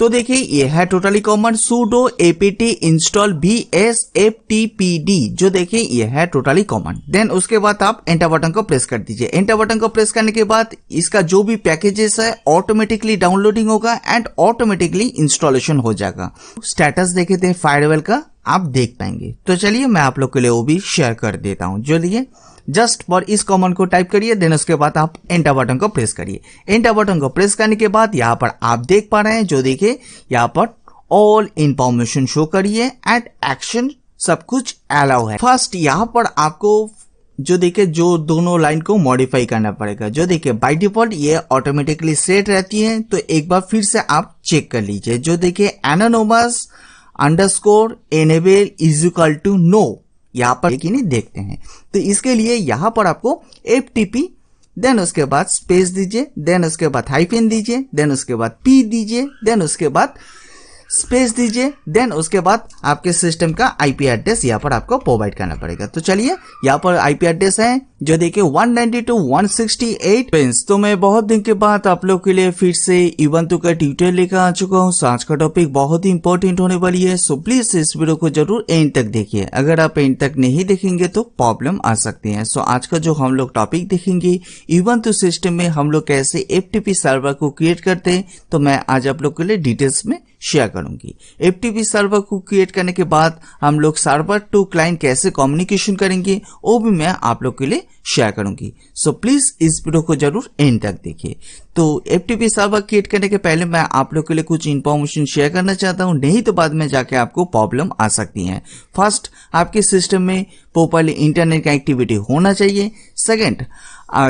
तो देखिए ये है totally command sudo apt install vsftpd, जो देखिए ये है टोटली कॉमन। देन उसके बाद आप एंटर बटन को प्रेस कर दीजिए। एंटर बटन को प्रेस करने के बाद इसका जो भी पैकेजेस है ऑटोमेटिकली डाउनलोडिंग होगा एंड ऑटोमेटिकली इंस्टॉलेशन हो जाएगा। स्टेटस देखे थे फायरवेल का आप देख पाएंगे। तो चलिए मैं आप लोग के लिए वो भी शेयर कर देता हूँ। चलिए जस्ट फॉर इस कॉमन को टाइप करिए, देन उसके बाद आप एंटर बटन को प्रेस करिए। एंटर बटन को प्रेस करने के बाद यहाँ पर आप देख पा रहे हैं, जो देखिए यहाँ पर ऑल इंफॉर्मेशन शो करिए एंड एक्शन सब कुछ अलाउ है। फर्स्ट यहाँ पर आपको जो देखिए जो दोनों लाइन को मॉडिफाई करना पड़ेगा। जो देखिए बाय डिफॉल्ट ये ऑटोमेटिकली सेट रहती है, तो एक बार फिर से आप चेक कर लीजिए। जो देखिए anonymous underscore enable is equal to no, यहाँ पर कि नहीं देखते हैं। तो इसके लिए यहाँ पर आपको FTP देन उसके बाद स्पेस दीजिए, देन उसके बाद हाइफन दीजिए, देन उसके बाद P दीजिए, देन उसके बाद स्पेस दीजिए, देन उसके बाद आपके सिस्टम का IP एड्रेस यहाँ पर आपको प्रोवाइड करना पड़ेगा। तो चलिए यहाँ पर IP एड्रेस है जो देखिए 192.168। तो मैं बहुत दिन के बाद आप लोग के लिए फिर से ubuntu का ट्यूटोरियल लेकर आ चुका हूँ। सो आज का टॉपिक बहुत ही इंपॉर्टेंट होने वाली है, सो प्लीज इस वीडियो को जरूर एंड तक देखिए। अगर आप एंड तक नहीं देखेंगे तो प्रॉब्लम आ सकती है। सो आज का जो हम लोग टॉपिक देखेंगे ubuntu सिस्टम में हम लोग कैसे FTP सर्वर को क्रिएट करते हैं, तो मैं आज आप लोग के लिए डिटेल्स में शेयर करूंगी। FTP सर्वर को क्रिएट करने के बाद हम लोग सर्वर टू क्लाइंट कैसे कम्युनिकेशन करेंगे वो भी मैं आप लोग के लिए शेयर करूंगी। सो प्लीज इस वीडियो को जरूर एंड तक देखिए। तो FTP सर्वर क्रिएट करने के पहले मैं आप लोग के लिए कुछ इंफॉर्मेशन शेयर करना चाहता हूं, नहीं तो बाद में जाके आपको प्रॉब्लम आ सकती है। फर्स्ट, आपके सिस्टम में प्रॉपरली इंटरनेट कनेक्टिविटी होना चाहिए। सेकंड,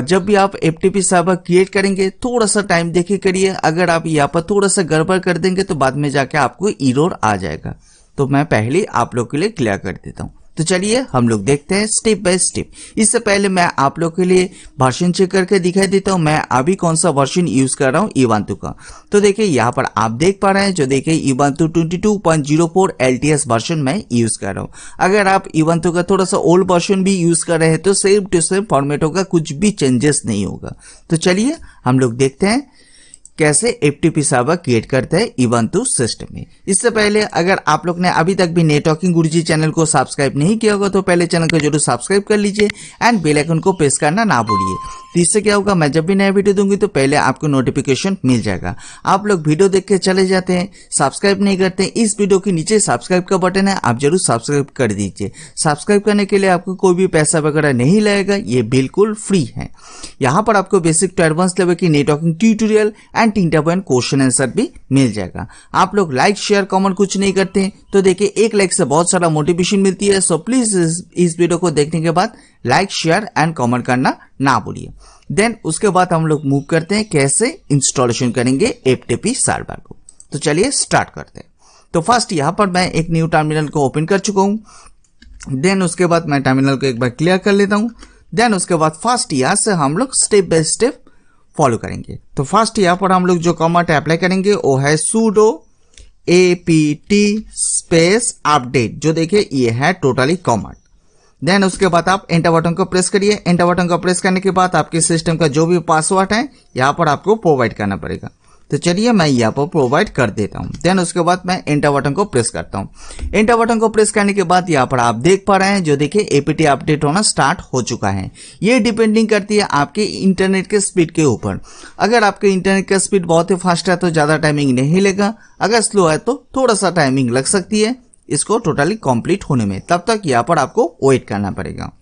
जब भी आप FTP सर्वर क्रिएट करेंगे थोड़ा सा टाइम देखे करिए। अगर आप यहाँ पर थोड़ा सा गड़बड़ कर देंगे तो बाद में जाके आपको एरर आ जाएगा। तो मैं पहले आप लोग के लिए क्लियर कर देता हूँ। तो चलिए हम लोग देखते हैं स्टेप बाय स्टेप। इससे पहले मैं आप लोग के लिए वर्जन चेक करके दिखाई देता हूँ मैं अभी कौन सा वर्जन यूज कर रहा हूँ ubuntu का। तो देखिए यहाँ पर आप देख पा रहे हैं, जो देखिए ubuntu 22.04 LTS वर्जन मैं यूज कर रहा हूँ। अगर आप ubuntu का थोड़ा सा ओल्ड वर्जन भी यूज कर रहे हैं तो सेम टू सेम फॉर्मेट होगा, कुछ भी चेंजेस नहीं होगा। तो चलिए हम लोग देखते हैं कैसे FTP सर्वर क्रिएट करते हैं ubuntu सिस्टम में। इससे पहले अगर आप लोग ने अभी तक भी नेटवर्किंग गुरुजी चैनल को सब्सक्राइब नहीं किया होगा तो पहले चैनल को जरूर सब्सक्राइब कर लीजिए एंड बेल आइकन को प्रेस करना ना भूलिए। तो इससे क्या होगा, मैं जब भी नया वीडियो दूंगी तो पहले आपको नोटिफिकेशन मिल जाएगा। आप लोग वीडियो देख के चले जाते हैं, सब्सक्राइब नहीं करते, इस वीडियो के नीचे सब्सक्राइब का बटन है, आप जरूर सब्सक्राइब कर दीजिए। सब्सक्राइब करने के लिए आपको कोई भी पैसा वगैरह नहीं लगेगा, ये बिल्कुल फ्री है। यहाँ पर आपको बेसिक टू एडवांस लेवल की networking tutorial and interview question answer भी मिल जाएगा। आप लोग लाइक शेयर कमेंट कुछ नहीं करते तो देखिए एक लाइक से बहुत सारा मोटिवेशन मिलती है। सो प्लीज इस वीडियो को देखने के बाद लाइक शेयर एंड कमेंट करना ना भूलिए। देन उसके बाद हम लोग मूव करते हैं कैसे इंस्टॉलेशन करेंगे FTP सर्वर को। तो चलिए स्टार्ट करते हैं। तो फर्स्ट यहाँ पर मैं एक न्यू टर्मिनल को ओपन कर चुका हूँ। देन उसके बाद मैं टर्मिनल को एक बार क्लियर कर लेता हूँ। देन उसके बाद फर्स्ट यहाँ से हम लोग स्टेप बाय स्टेप फॉलो करेंगे। तो फर्स्ट यहाँ पर हम लोग जो कमांड अप्लाई करेंगे वो है sudo apt स्पेस अपडेट, जो देखिए ये है टोटली कमांड। देन उसके बाद आप एंटर बटन को प्रेस करिए। एंटर बटन को प्रेस करने के बाद आपके सिस्टम का जो भी पासवर्ड है यहाँ पर आपको प्रोवाइड करना पड़ेगा। तो चलिए मैं यहाँ पर प्रोवाइड कर देता हूँ। देन उसके बाद मैं एंटर बटन को प्रेस करता हूँ। एंटर बटन को प्रेस करने के बाद यहाँ पर आप देख पा रहे हैं, जो देखिए APT अपडेट होना स्टार्ट हो चुका है। ये डिपेंडिंग करती है आपके इंटरनेट के स्पीड के ऊपर। अगर आपके इंटरनेट का स्पीड बहुत ही फास्ट है तो ज्यादा टाइमिंग नहीं लेगा, अगर स्लो है तो थोड़ा सा टाइमिंग लग सकती है इसको टोटली कंप्लीट होने में। तब तक यहाँ पर आपको वेट करना पड़ेगा।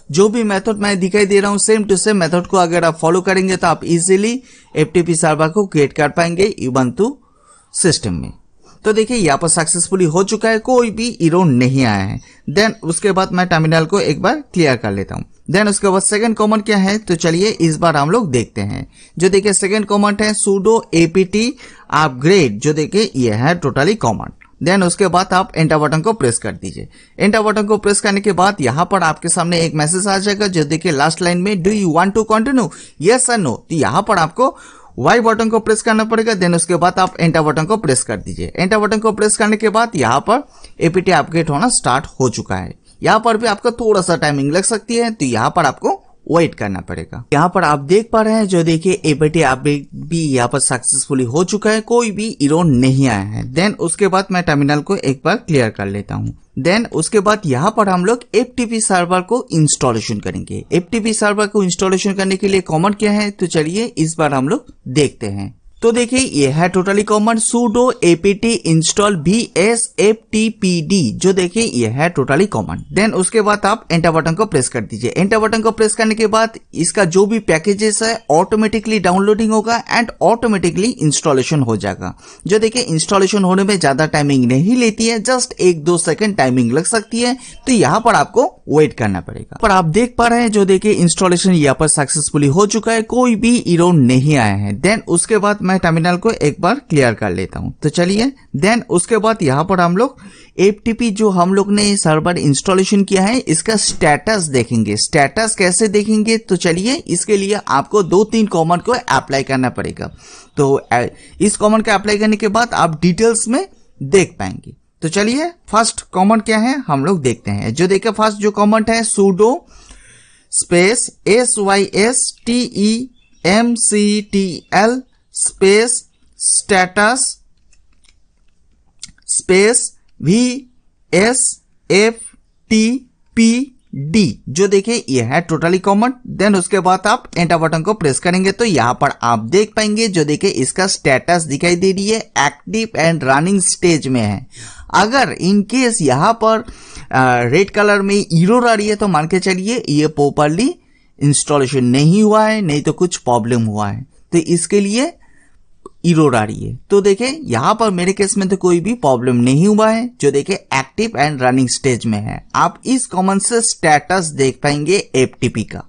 जो भी मेथड मैं दिखाई दे रहा हूँ सेम टू सेम मेथड को अगर आप फॉलो करेंगे तो आप इजीली FTP सर्वर को क्रिएट कर पाएंगे ubuntu सिस्टम में। तो देखिए यहाँ पर सक्सेसफुली हो चुका है, कोई भी एरर नहीं आया है। देन उसके बाद मैं टर्मिनल को एक बार क्लियर कर लेता हूँ। देन उसके बाद सेकंड कमांड क्या है, तो चलिए इस बार हम लोग देखते हैं। जो देखिए सेकंड कमांड है sudo apt अपग्रेड, जो देखिए ये है टोटली कमांड। देन उसके बाद आप एंटर बटन को प्रेस कर दीजिए। एंटर बटन को प्रेस करने के बाद यहाँ पर आपके सामने एक मैसेज आ जाएगा, जो देखिए लास्ट लाइन में do you want to continue yes और नो। तो यहाँ पर आपको वाई बटन को प्रेस करना पड़ेगा। देन उसके बाद आप एंटर बटन को प्रेस कर दीजिए। एंटर बटन को प्रेस करने के बाद यहाँ पर APT अपग्रेड होना स्टार्ट हो चुका है। यहाँ पर भी आपका थोड़ा सा टाइमिंग लग सकती है, तो यहाँ पर आपको वेट करना पड़ेगा। यहाँ पर आप देख पा रहे हैं, जो देखिए एपीटी अपडेट भी यहाँ पर सक्सेसफुली हो चुका है, कोई भी एरर नहीं आया है। देन उसके बाद मैं टर्मिनल को एक बार क्लियर कर लेता हूँ। देन उसके बाद यहाँ पर हम लोग FTP सर्वर को इंस्टॉलेशन करेंगे। FTP सर्वर को इंस्टॉलेशन करने के लिए कमांड क्या है, तो चलिए इस बार हम लोग देखते हैं। तो देखिए ये है totally command sudo apt install vsftpd, जो देखिए ये है टोटली कमांड। देन उसके बाद आप एंटर बटन को प्रेस कर दीजिए। एंटर बटन को प्रेस करने के बाद इसका जो भी पैकेजेस है ऑटोमेटिकली डाउनलोडिंग होगा एंड ऑटोमेटिकली इंस्टॉलेशन हो जाएगा। जो देखिए इंस्टॉलेशन होने में ज्यादा टाइमिंग नहीं लेती है, जस्ट 1-2 सेकंड टाइमिंग लग सकती है, तो यहाँ पर आपको वेट करना पड़ेगा। पर आप देख पा रहे हैं, जो देखिए इंस्टॉलेशन यहाँ पर सक्सेसफुली हो चुका है, कोई भी एरर नहीं आया है। देन उसके बाद मैं टर्मिनल को एक बार क्लियर कर लेता हूं, तो चलिए। देन उसके बाद यहां पर हम लोग FTP जो हम लोग ने सर्वर इंस्टॉलेशन किया है, इसका स्टेटस देखेंगे। स्टेटस कैसे देखेंगे, तो चलिए इसके लिए आपको 2-3 कमांड को अप्लाई करना पड़ेगा। तो इस कमांड को अप्लाई करने के बाद आप डिटेल्स में देख पाएंगे। तो चलिए फर्स्ट कमांड क्या है हम लोग देखते हैं। जो देखिए फर्स्ट जो कमांड है sudo space systemctl space status space vsftpd, जो देखिए ये है टोटली कमांड। देन उसके बाद आप एंटर बटन को प्रेस करेंगे तो यहां पर आप देख पाएंगे, जो देखिए इसका स्टेटस दिखाई दे रही है, एक्टिव एंड रनिंग स्टेज में है। अगर इन केस यहां पर रेड कलर में एरर आ रही है, तो मान के चलिए ये प्रॉपर्ली इंस्टॉलेशन नहीं हुआ है, नहीं तो कुछ प्रॉब्लम हुआ है, तो इसके लिए एरर आ रही है। तो देखिए यहां पर मेरे केस में तो कोई भी प्रॉब्लम नहीं हुआ है, जो देखिए एक्टिव एंड रनिंग स्टेज में है। आप इस कमांड से स्टेटस देख पाएंगे FTP का।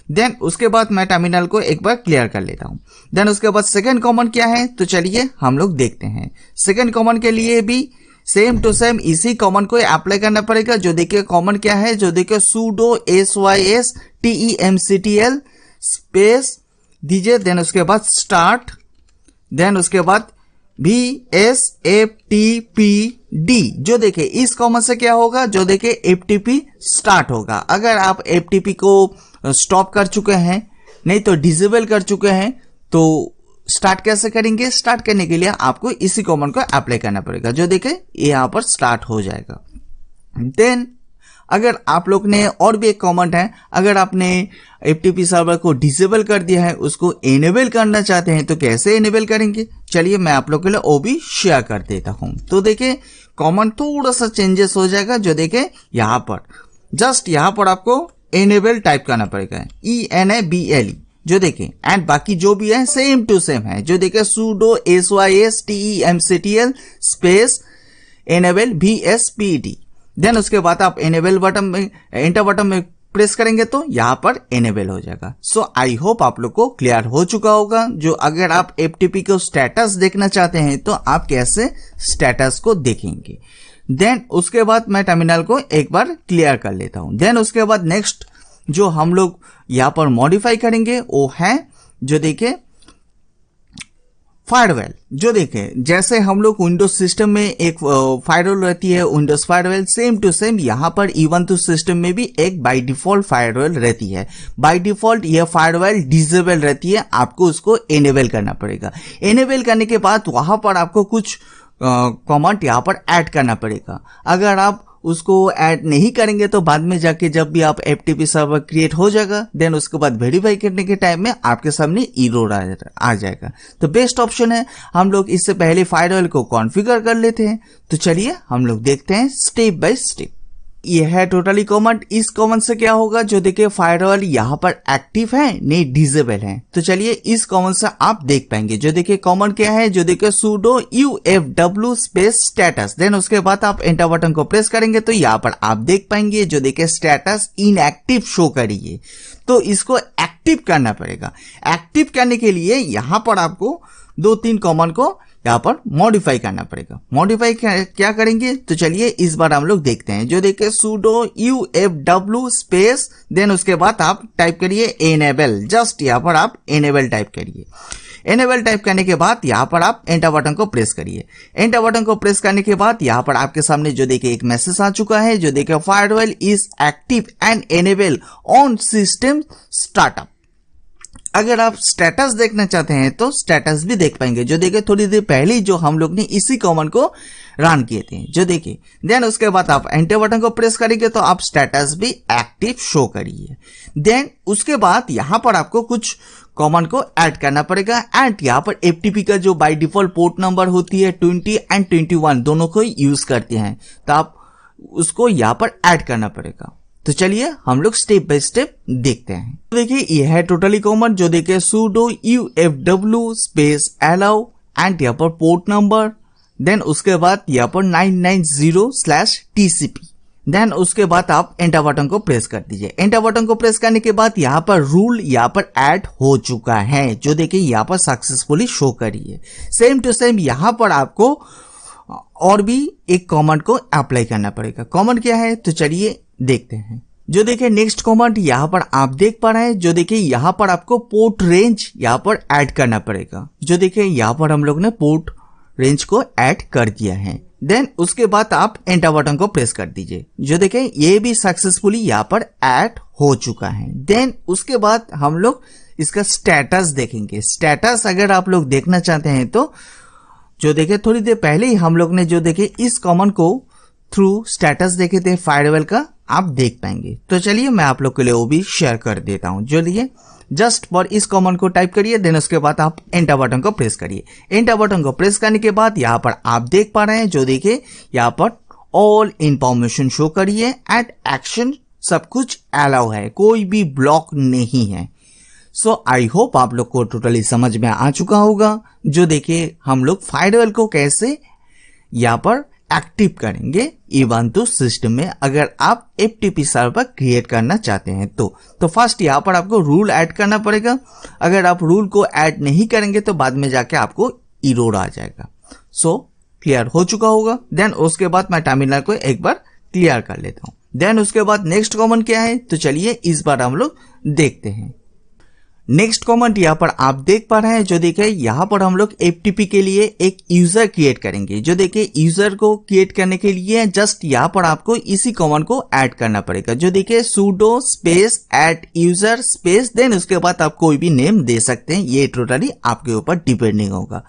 देन उसके बाद मैं टर्मिनल को एक बार क्लियर कर लेता हूं। देन उसके बाद सेकंड कमांड क्या है, तो चलिए हम लोग देखते हैं। सेकंड कमांड के लिए भी सेम टू सेम इसी कमांड को अप्लाई करना पड़ेगा। जो देखिए कमांड क्या है, जो देखिए sudo systemctl स्पेस दीजिए, देन उसके बाद स्टार्ट, देन उसके बाद vsftpd, जो देखिए इस कमांड से क्या होगा, जो देखिए FTP स्टार्ट होगा। अगर आप FTP को स्टॉप कर चुके हैं, नहीं तो डिसेबल कर चुके हैं, तो स्टार्ट कैसे करेंगे। स्टार्ट करने के लिए आपको इसी कमांड को अप्लाई करना पड़ेगा। जो देखिए यहाँ पर स्टार्ट हो जाएगा। देन अगर आप लोग ने और भी एक कमांड है, अगर आपने FTP सर्वर को डिसेबल कर दिया है, उसको एनेबल करना चाहते हैं, तो कैसे एनेबल करेंगे, चलिए मैं आप लोग के लिए वो भी शेयर कर देता हूं। तो देखिए कमांड थोड़ा सा चेंजेस हो जाएगा। जो देखिए यहाँ पर जस्ट यहाँ पर आपको एनेबल टाइप करना पड़ेगा, ENABLE, जो देखिए एंड बाकी जो भी है सेम टू सेम है। जो देखिए sudo systemctl space enable vspd, then उसके बाद आप एनेबल बटन में एंटर बटन में प्रेस करेंगे तो यहाँ पर एनेबल हो जाएगा। सो आई होप आप लोग को क्लियर हो चुका होगा। जो अगर आप FTP को स्टेटस देखना चाहते हैं, तो आप कैसे स्टेटस को देखेंगे। देन उसके बाद मैं टर्मिनल को एक बार क्लियर कर लेता हूं। देन उसके बाद नेक्स्ट जो हम लोग यहाँ पर मॉडिफाई करेंगे वो है, जो देखिए फायरवॉल। जो देखें जैसे हम लोग विंडोज सिस्टम में एक फायरवॉल रहती है, Windows firewall, same to same यहाँ पर ubuntu सिस्टम में भी एक बाय डिफॉल्ट फायरवॉल रहती है। बाय डिफॉल्ट यह फायरवॉल डिसेबल रहती है, आपको उसको एनेबल करना पड़ेगा। एनेबल करने के बाद वहां पर आपको कुछ कमांड यहाँ पर ऐड करना पड़ेगा। अगर आप उसको ऐड नहीं करेंगे तो बाद में जाके जब भी आप FTP सर्वर क्रिएट हो जाएगा, देन उसके बाद वेरीफाई करने के टाइम में आपके सामने एरर आ जाएगा। तो बेस्ट ऑप्शन है हम लोग इससे पहले फायरवॉल को कॉन्फ़िगर कर लेते हैं। तो चलिए हम लोग देखते हैं स्टेप बाय स्टेप। ये है टोटली कमांड। इस कमांड से क्या होगा, जो देखिए फायरवॉल यहाँ पर एक्टिव है नहीं डिसेबल है, तो चलिए इस कमांड से आप देख पाएंगे। जो देखिए कमांड क्या है, जो देखिए sudo ufw space status, then उसके बाद आप एंटर बटन को प्रेस करेंगे तो यहाँ पर आप देख पाएंगे, जो देखिए स्टेटस इनएक्टिव शो करिए। तो इसको एक्टिव करना पड़ेगा। एक्टिव करने के लिए यहाँ पर आपको 2-3 कमांड को यहाँ पर मॉडिफाई करना पड़ेगा। मॉडिफाई क्या करेंगे, तो चलिए इस बार हम लोग देखते हैं। जो देखिए sudo ufw स्पेस, देन उसके बाद आप टाइप करिए enable, जस्ट यहाँ पर आप enable टाइप करिए। एनेबल टाइप करने के बाद यहाँ पर आप एंटर बटन को प्रेस करिए। एंटर बटन को प्रेस करने के बाद यहाँ पर आपके सामने जो देखिए एक मैसेज आ चुका है, जो देखिए firewall is active and enable on system startup. अगर आप स्टेटस देखना चाहते हैं तो स्टेटस भी देख पाएंगे, जो देखिए थोड़ी देर पहले जो हम लोग ने इसी कमांड को रन किए थे, जो देखिए। देन उसके बाद आप एंटर बटन को प्रेस करेंगे तो आप स्टेटस भी एक्टिव शो करिए। देन उसके बाद यहाँ पर आपको कुछ कमांड को ऐड करना पड़ेगा एंड यहाँ पर एफटीपी का जो बाय डिफॉल्ट पोर्ट नंबर होती है 20 एंड 21 दोनों को यूज करते हैं, तो आप उसको यहाँ पर ऐड करना पड़ेगा। तो चलिए हम लोग स्टेप बाय स्टेप देखते हैं। तो देखिए ये है टोटली कमांड, जो देखिए sudo ufw space allow and यहाँ पर पोर्ट नंबर, देन उसके बाद यहाँ पर 990/tcp। देन उसके बाद आप एंटर बटन को प्रेस कर दीजिए। एंटर बटन को प्रेस करने के बाद यहाँ पर रूल यहाँ पर ऐड हो चुका है, जो देखिए यहाँ पर सक्सेसफुली शो करिए। सेम टू सेम यहाँ पर आपको और भी एक कमांड को अप्लाई करना पड़ेगा। कमांड क्या है तो चलिए देखते हैं। जो देखिए नेक्स्ट कमांड यहाँ पर आप देख पा रहे हैं, जो देखिए यहाँ पर आपको पोर्ट रेंज यहाँ पर ऐड करना पड़ेगा। जो देखिए यहाँ पर हम लोग ने पोर्ट रेंज को ऐड कर दिया है। देन उसके बाद आप एंटर बटन को प्रेस कर दीजिए। जो देखिए ये भी सक्सेसफुली यहाँ पर ऐड हो चुका है। देन उसके बाद हम लोग इसका स्टेटस देखेंगे। स्टेटस अगर आप लोग देखना चाहते हैं तो जो देखिए थोड़ी देर पहले ही हम लोग ने जो देखिए इस कमांड को थ्रू स्टेटस देखे थे फायरवॉल का, आप देख पाएंगे। तो चलिए मैं आप लोग के लिए वो भी शेयर कर देता हूं। जो लिए जस्ट फॉर इस कमांड को टाइप करिए, देन उसके बाद आप एंटर बटन को प्रेस करिए। एंटर बटन को प्रेस करने के बाद यहाँ पर आप देख पा रहे हैं, जो देखिए यहाँ पर ऑल इंफॉर्मेशन शो करिए एंड एक्शन सब कुछ अलाउ है, कोई भी ब्लॉक नहीं है। सो आई होप आप लोग को टोटली समझ में आ चुका होगा। जो देखिए हम लोग फायरवॉल को कैसे यहाँ पर एक्टिव करेंगे ubuntu सिस्टम में, अगर आप FTP सर्वर क्रिएट करना चाहते हैं तो फर्स्ट यहाँ पर आपको रूल ऐड करना पड़ेगा। अगर आप रूल को ऐड नहीं करेंगे तो बाद में जाके आपको एरर आ जाएगा। सो क्लियर हो चुका होगा। देन उसके बाद मैं टर्मिनल को एक बार क्लियर कर लेता हूँ। देन उसके बाद नेक्स्ट कमांड क्या है तो चलिए इस बार हम लोग देखते हैं। नेक्स्ट कमांड यहाँ पर आप देख पा रहे हैं, जो देखिए यहाँ पर हम लोग FTP के लिए एक यूजर क्रिएट करेंगे। जो देखिए यूजर को क्रिएट करने के लिए जस्ट यहाँ पर आपको इसी कमांड को ऐड करना पड़ेगा। जो देखिए sudo space add user space, then उसके बाद आप कोई भी नेम दे सकते हैं, ये टोटली आपके ऊपर डिपेंडिंग होगा।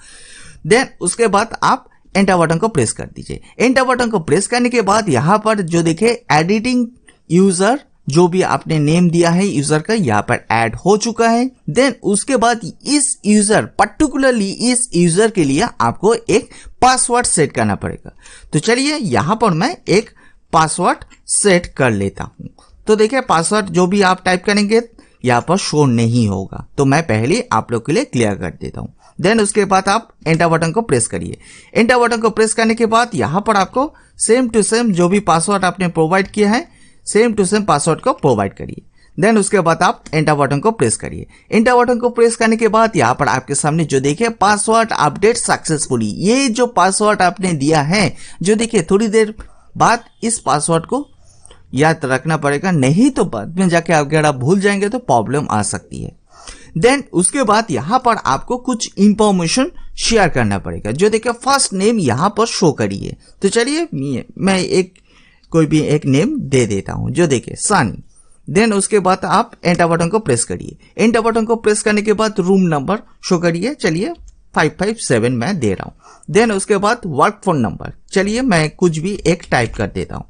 देन उसके बाद आप एंटर बटन को प्रेस कर दीजिए। एंटर बटन को प्रेस करने के बाद यहाँ पर जो देखिए एडिटिंग यूजर, जो भी आपने नेम दिया है यूजर का, यहाँ पर ऐड हो चुका है। देन उसके बाद इस यूजर पर्टिकुलरली इस यूजर के लिए आपको एक पासवर्ड सेट करना पड़ेगा। तो चलिए यहाँ पर मैं एक पासवर्ड सेट कर लेता हूँ। तो देखिए पासवर्ड जो भी आप टाइप करेंगे यहाँ पर शो नहीं होगा, तो मैं पहले आप लोग के लिए क्लियर कर देता हूँ। देन उसके बाद आप एंटर बटन को प्रेस करिए। एंटर बटन को प्रेस करने के बाद यहाँ पर आपको सेम टू सेम जो भी पासवर्ड आपने प्रोवाइड किया है, सेम टू सेम पासवर्ड को प्रोवाइड करिए। देन उसके बाद आप एंटर बटन को प्रेस करिए। एंटर बटन को प्रेस करने के बाद यहाँ पर आपके सामने जो देखिए पासवर्ड अपडेट सक्सेसफुली, ये जो पासवर्ड आपने दिया है, जो देखिए थोड़ी देर बाद इस पासवर्ड को याद रखना पड़ेगा, नहीं तो बाद में जाके अगर आप भूल जाएंगे तो प्रॉब्लम आ सकती है। देन उसके बाद यहाँ पर आपको कुछ इंफॉर्मेशन शेयर करना पड़ेगा। जो देखिए फर्स्ट नेम यहाँ पर शो करिए। तो चलिए मैं कोई भी एक नेम दे देता हूं, जो देखिए सनी। देन उसके बाद आप एंटर बटन को प्रेस करिए। एंटर बटन को प्रेस करने के बाद रूम नंबर शो करिए, चलिए 557 मैं दे रहा हूं। देन उसके बाद वर्क फोन नंबर, चलिए मैं कुछ भी एक टाइप कर देता हूं।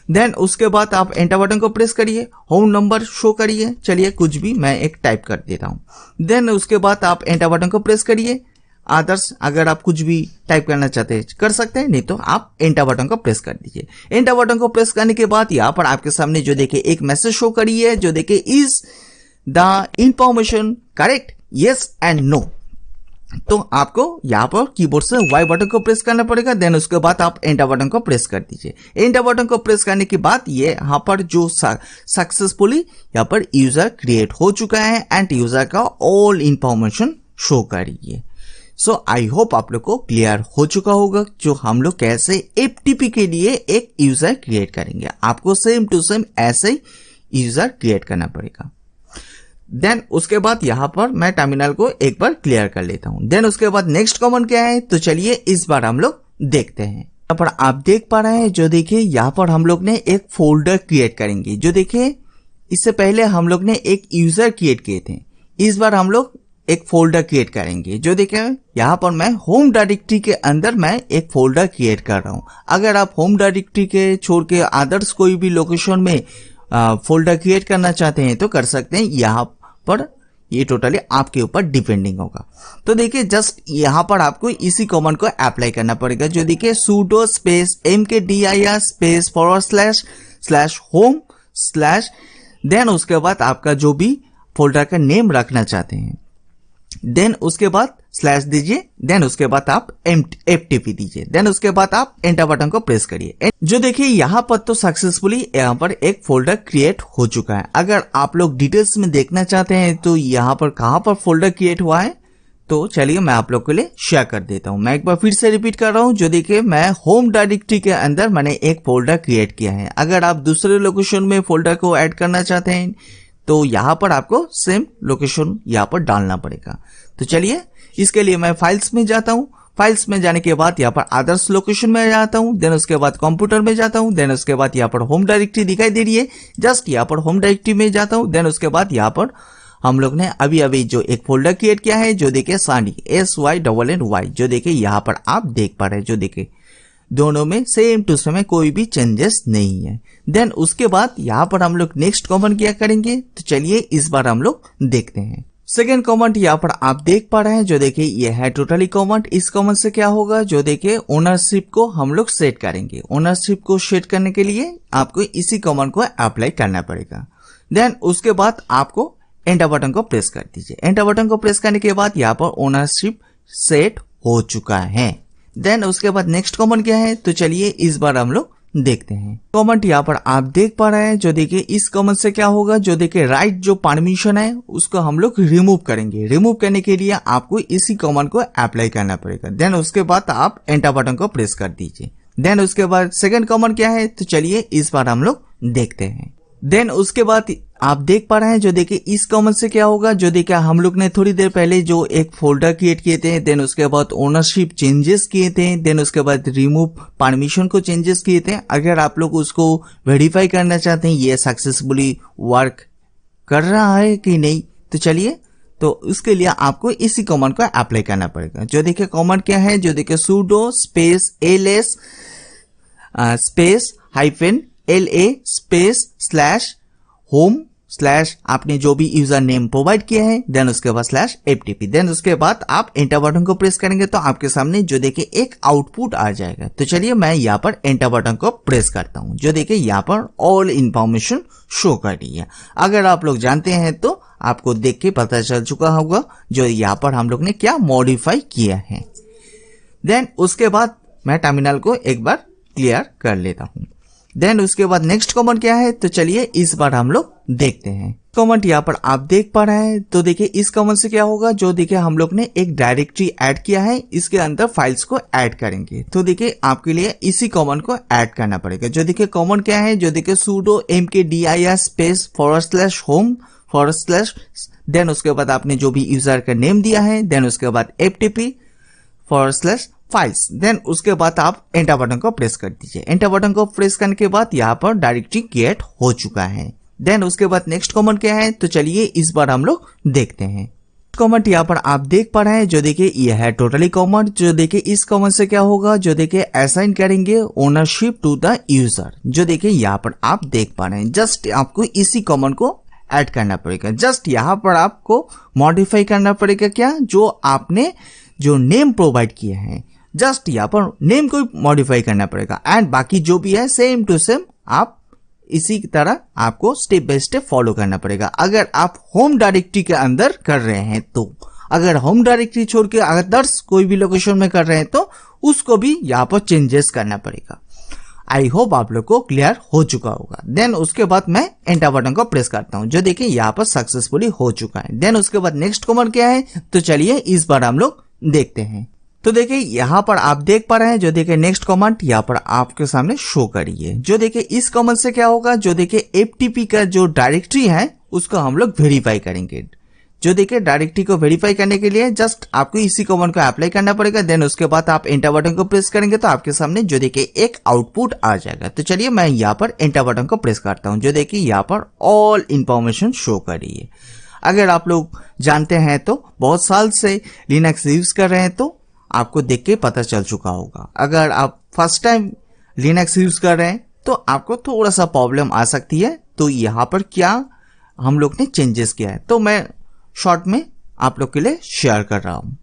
देन उसके बाद आप एंटर बटन को प्रेस करिए। होम नंबर शो करिए, चलिए कुछ भी मैं एक टाइप कर देता हूं। देन उसके बाद आप एंटर बटन को प्रेस करिए। अदर्स अगर आप कुछ भी टाइप करना चाहते हैं कर सकते हैं, नहीं तो आप एंटर बटन को प्रेस कर दीजिए। एंटर बटन को प्रेस करने के बाद यहाँ पर आपके सामने जो देखिए एक मैसेज शो करी है, जो देखिए is the information correct, yes and no. तो आपको यहाँ पर कीबोर्ड से वाई बटन को प्रेस करना पड़ेगा। देन उसके बाद आप एंटर बटन को प्रेस कर दीजिए। एंटर बटन को प्रेस करने के बाद ये यहाँ पर जो सक्सेसफुली यहाँ पर यूजर क्रिएट हो चुका है एंड यूजर का ऑल इंफॉर्मेशन शो करिए। सो आई होप आप लोग को क्लियर हो चुका होगा जो हम लोग कैसे FTP के लिए एक यूजर क्रिएट करेंगे। आपको सेम टू सेम ऐसे ही यूजर क्रिएट करना पड़ेगा। देन उसके बाद यहाँ पर मैं टर्मिनल को एक बार क्लियर कर लेता हूँ। देन उसके बाद नेक्स्ट कमांड क्या है, तो चलिए इस बार हम लोग देखते हैं। यहाँ पर आप देख पा रहे हैं, जो देखिए यहाँ पर हम लोग ने एक फोल्डर क्रिएट करेंगे। जो देखिए इससे पहले हम लोग ने एक यूजर क्रिएट किए थे, इस बार हम लोग एक फोल्डर क्रिएट करेंगे। जो देखिए यहाँ पर मैं होम डायरेक्टरी के अंदर मैं एक फोल्डर क्रिएट कर रहा हूँ। अगर आप होम डायरेक्टरी के छोड़ के अदर्स कोई भी लोकेशन में फोल्डर क्रिएट करना चाहते हैं तो कर सकते हैं। यहाँ पर ये टोटली आपके ऊपर डिपेंडिंग होगा। तो देखिए जस्ट यहाँ पर आपको इसी कमांड को अप्लाई करना पड़ेगा। जो देखिए sudo space mkdir space //home/ then उसके बाद आपका जो भी फोल्डर का नेम रखना चाहते हैं, देन उसके बाद स्लैश दीजिए, देन उसके बाद आप ftp दीजिए, देन उसके बाद आप एंटर बटन को प्रेस करिए। जो देखिए यहाँ पर तो सक्सेसफुली यहाँ पर एक फोल्डर क्रिएट हो चुका है। अगर आप लोग डिटेल्स में देखना चाहते हैं तो यहाँ पर कहाँ पर फोल्डर क्रिएट हुआ है, तो चलिए मैं आप लोग के लिए शेयर कर देता हूँ। मैं एक बार फिर से रिपीट कर रहा हूँ। जो देखिए मैं होम डायरेक्टरी के अंदर मैंने एक फोल्डर क्रिएट किया है। अगर आप दूसरे लोकेशन में फोल्डर को ऐड करना चाहते हैं तो यहाँ पर आपको सेम लोकेशन यहाँ पर डालना पड़ेगा। तो चलिए इसके लिए मैं फाइल्स में जाता हूँ। फाइल्स में जाने के बाद यहाँ पर अदर्स लोकेशन में जाता हूँ, देन उसके बाद कंप्यूटर में जाता हूँ, देन उसके बाद यहाँ पर होम डायरेक्टरी दिखाई दे रही है, जस्ट यहाँ पर होम डायरेक्टरी में जाता हूँ। देन उसके बाद यहाँ पर हम लोग ने अभी जो एक फोल्डर क्रिएट किया है, जो देखिए सानी SYNNY, जो देखिए यहाँ पर आप देख पा रहे हैं। जो देखिए दोनों में सेम टू सेम कोई भी चेंजेस नहीं है। देन उसके बाद यहाँ पर हम लोग नेक्स्ट कमांड क्या करेंगे, तो चलिए इस बार हम लोग देखते हैं। सेकेंड कमांड यहाँ पर आप देख पा रहे हैं। जो देखिए ये है टोटली कमांड। इस कमांड से क्या होगा, जो देखिए ओनरशिप को हम लोग सेट करेंगे। ओनरशिप को सेट करने के लिए आपको इसी कमांड को अप्लाई करना पड़ेगा। देन उसके बाद आपको एंटर बटन को प्रेस कर दीजिए। एंटर बटन को प्रेस करने के बाद यहाँ पर ओनरशिप सेट हो चुका है। देन उसके बाद नेक्स्ट कमांड क्या है, तो चलिए इस बार हम लोग देखते हैं। कमेंट यहाँ पर आप देख पा रहे हैं। जो देखिए इस कमेंट से क्या होगा, जो देखिए राइट जो परमिशन है उसको हम लोग रिमूव करेंगे। रिमूव करने के लिए आपको इसी कमांड को अप्लाई करना पड़ेगा। देन उसके बाद आप एंटर बटन को प्रेस कर दीजिए। देन उसके बाद सेकंड कमांड क्या है, तो चलिए इस बार हम लोग देखते हैं। देन उसके बाद आप देख पा रहे हैं, जो देखिए इस कमेंट से क्या होगा, जो देखिए हम लोग ने थोड़ी देर पहले जो एक फोल्डर क्रिएट किए थे, देन उसके बाद ओनरशिप चेंजेस किए थे, देन उसके बाद रिमूव परमिशन को चेंजेस किए थे। अगर आप लोग उसको वेरीफाई करना चाहते हैं ये सक्सेसफुली वर्क कर रहा है कि नहीं, तो चलिए तो उसके लिए आपको इसी कमांड को अप्लाई करना पड़ेगा। जो देखिए कमांड क्या है, जो देखिए sudo space ls space -la space /home/ आपने जो भी यूजर नेम प्रोवाइड किया है, देन उसके बाद /ftp। देन उसके बाद आप एंटर बटन को प्रेस करेंगे तो आपके सामने जो देखिए एक आउटपुट आ जाएगा। तो चलिए मैं यहाँ पर एंटर बटन को प्रेस करता हूँ। जो देखिए यहाँ पर ऑल इंफॉर्मेशन शो कर रही है। अगर आप लोग जानते हैं तो आपको देख के पता चल चुका होगा जो यहाँ पर हम लोग ने क्या मॉडिफाई किया है। देन उसके बाद मैं टर्मिनल को एक बार क्लियर कर लेता हूँ। देन उसके बाद नेक्स्ट कमेंट क्या है, तो चलिए इस बार हम लोग देखते हैं। कमेंट यहाँ पर आप देख पा रहे हैं। तो देखिए इस कमेंट से क्या होगा, जो देखिए हम लोग ने एक डायरेक्टरी ऐड किया है, इसके अंदर फाइल्स को ऐड करेंगे। तो देखिए आपके लिए इसी कमेंट को ऐड करना पड़ेगा। जो देखिए कमेंट क्या है, जो देखिए sudo mkdir space /home/ then उसके बाद आपने जो भी यूजर का नेम दिया है, देन उसके बाद ftp /files। देन उसके बाद आप एंटर बटन को प्रेस कर दीजिए। एंटर बटन को प्रेस करने के बाद यहाँ पर डायरेक्टरी क्रिएट हो चुका है। देन उसके बाद नेक्स्ट कमेंट क्या है, तो चलिए इस बार हम लोग देखते हैं। कमेंट यहाँ पर आप देख पा रहे हैं। जो देखिए यह है टोटली कमेंट। जो देखिए इस कमेंट से क्या होगा, जो देखिए असाइन करेंगे ओनरशिप टू द यूजर। जो देखिए यहाँ पर आप देख पा रहे हैं। जस्ट आपको इसी कमेंट को ऐड करना पड़ेगा। जस्ट यहाँ पर आपको मॉडिफाई करना पड़ेगा क्या, जो आपने जो नेम प्रोवाइड किया है, जस्ट यहाँ पर नेम को मॉडिफाई करना पड़ेगा। एंड बाकी जो भी है सेम टू सेम आप इसी तरह आपको स्टेप बाय स्टेप फॉलो करना पड़ेगा। अगर आप होम डायरेक्टरी के अंदर कर रहे हैं तो, अगर होम डायरेक्टरी छोड़ के अदर्स कोई भी लोकेशन में कर रहे हैं तो उसको भी यहाँ पर चेंजेस करना पड़ेगा। आई होप आप लोग को क्लियर हो चुका होगा। देन उसके बाद मैं एंटर बटन को प्रेस करता हूँ। जो देखिए यहाँ पर सक्सेसफुली हो चुका है। देन उसके बाद नेक्स्ट कमांड क्या है, तो चलिए इस बार हम लोग देखते हैं। तो देखिए यहाँ पर आप देख पा रहे हैं, जो देखिए नेक्स्ट कमांड यहाँ पर आपके सामने शो करिए। जो देखिए इस कमांड से क्या होगा, जो देखिए FTP का जो डायरेक्टरी है उसको हम लोग वेरीफाई करेंगे। जो देखिए डायरेक्टरी को वेरीफाई करने के लिए जस्ट आपको इसी कमांड को अप्लाई करना पड़ेगा। देन उसके बाद आप एंटर बटन को प्रेस करेंगे तो आपके सामने जो देखिए एक आउटपुट आ जाएगा। तो चलिए मैं यहाँ पर एंटर बटन को प्रेस करता हूँ। जो देखिए यहाँ पर ऑल इंफॉर्मेशन शो करिए। अगर आप लोग जानते हैं तो बहुत साल से लिनक्स यूज कर रहे हैं तो आपको देख के पता चल चुका होगा। अगर आप फर्स्ट टाइम लिनक्स यूज कर रहे हैं तो आपको थोड़ा सा प्रॉब्लम आ सकती है। तो यहाँ पर क्या हम लोग ने चेंजेस किया है तो मैं शॉर्ट में आप लोग के लिए शेयर कर रहा हूँ।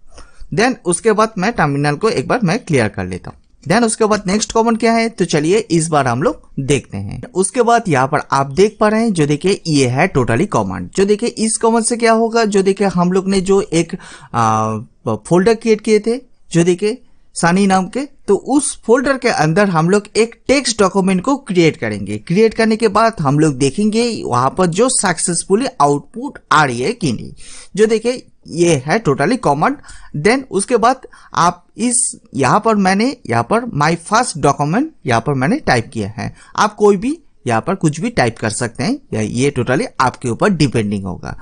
देन उसके बाद मैं टर्मिनल को एक बार मैं क्लियर कर लेता हूँ। देन उसके बाद नेक्स्ट कमांड क्या है तो चलिए इस बार हम लोग देखते हैं। उसके बाद यहाँ पर आप देख पा रहे हैं, जो देखिए ये है टोटली कमांड। जो देखिए इस कमांड से क्या होगा, जो देखिए हम लोग ने जो एक फोल्डर क्रिएट किए थे जो देखिए सानी नाम के, तो उस फोल्डर के अंदर हम लोग एक टेक्स्ट डॉक्यूमेंट को क्रिएट करेंगे। क्रिएट करने के बाद हम लोग देखेंगे वहां पर जो सक्सेसफुली आउटपुट आ रही है कि नहीं। जो देखिए ये है टोटली कमांड। देन उसके बाद आप यहाँ पर मैंने यहाँ पर माय फर्स्ट डॉक्यूमेंट यहाँ पर मैंने टाइप किया है। आप कोई भी यहाँ पर कुछ भी टाइप कर सकते हैं, ये टोटली आपके ऊपर डिपेंडिंग होगा।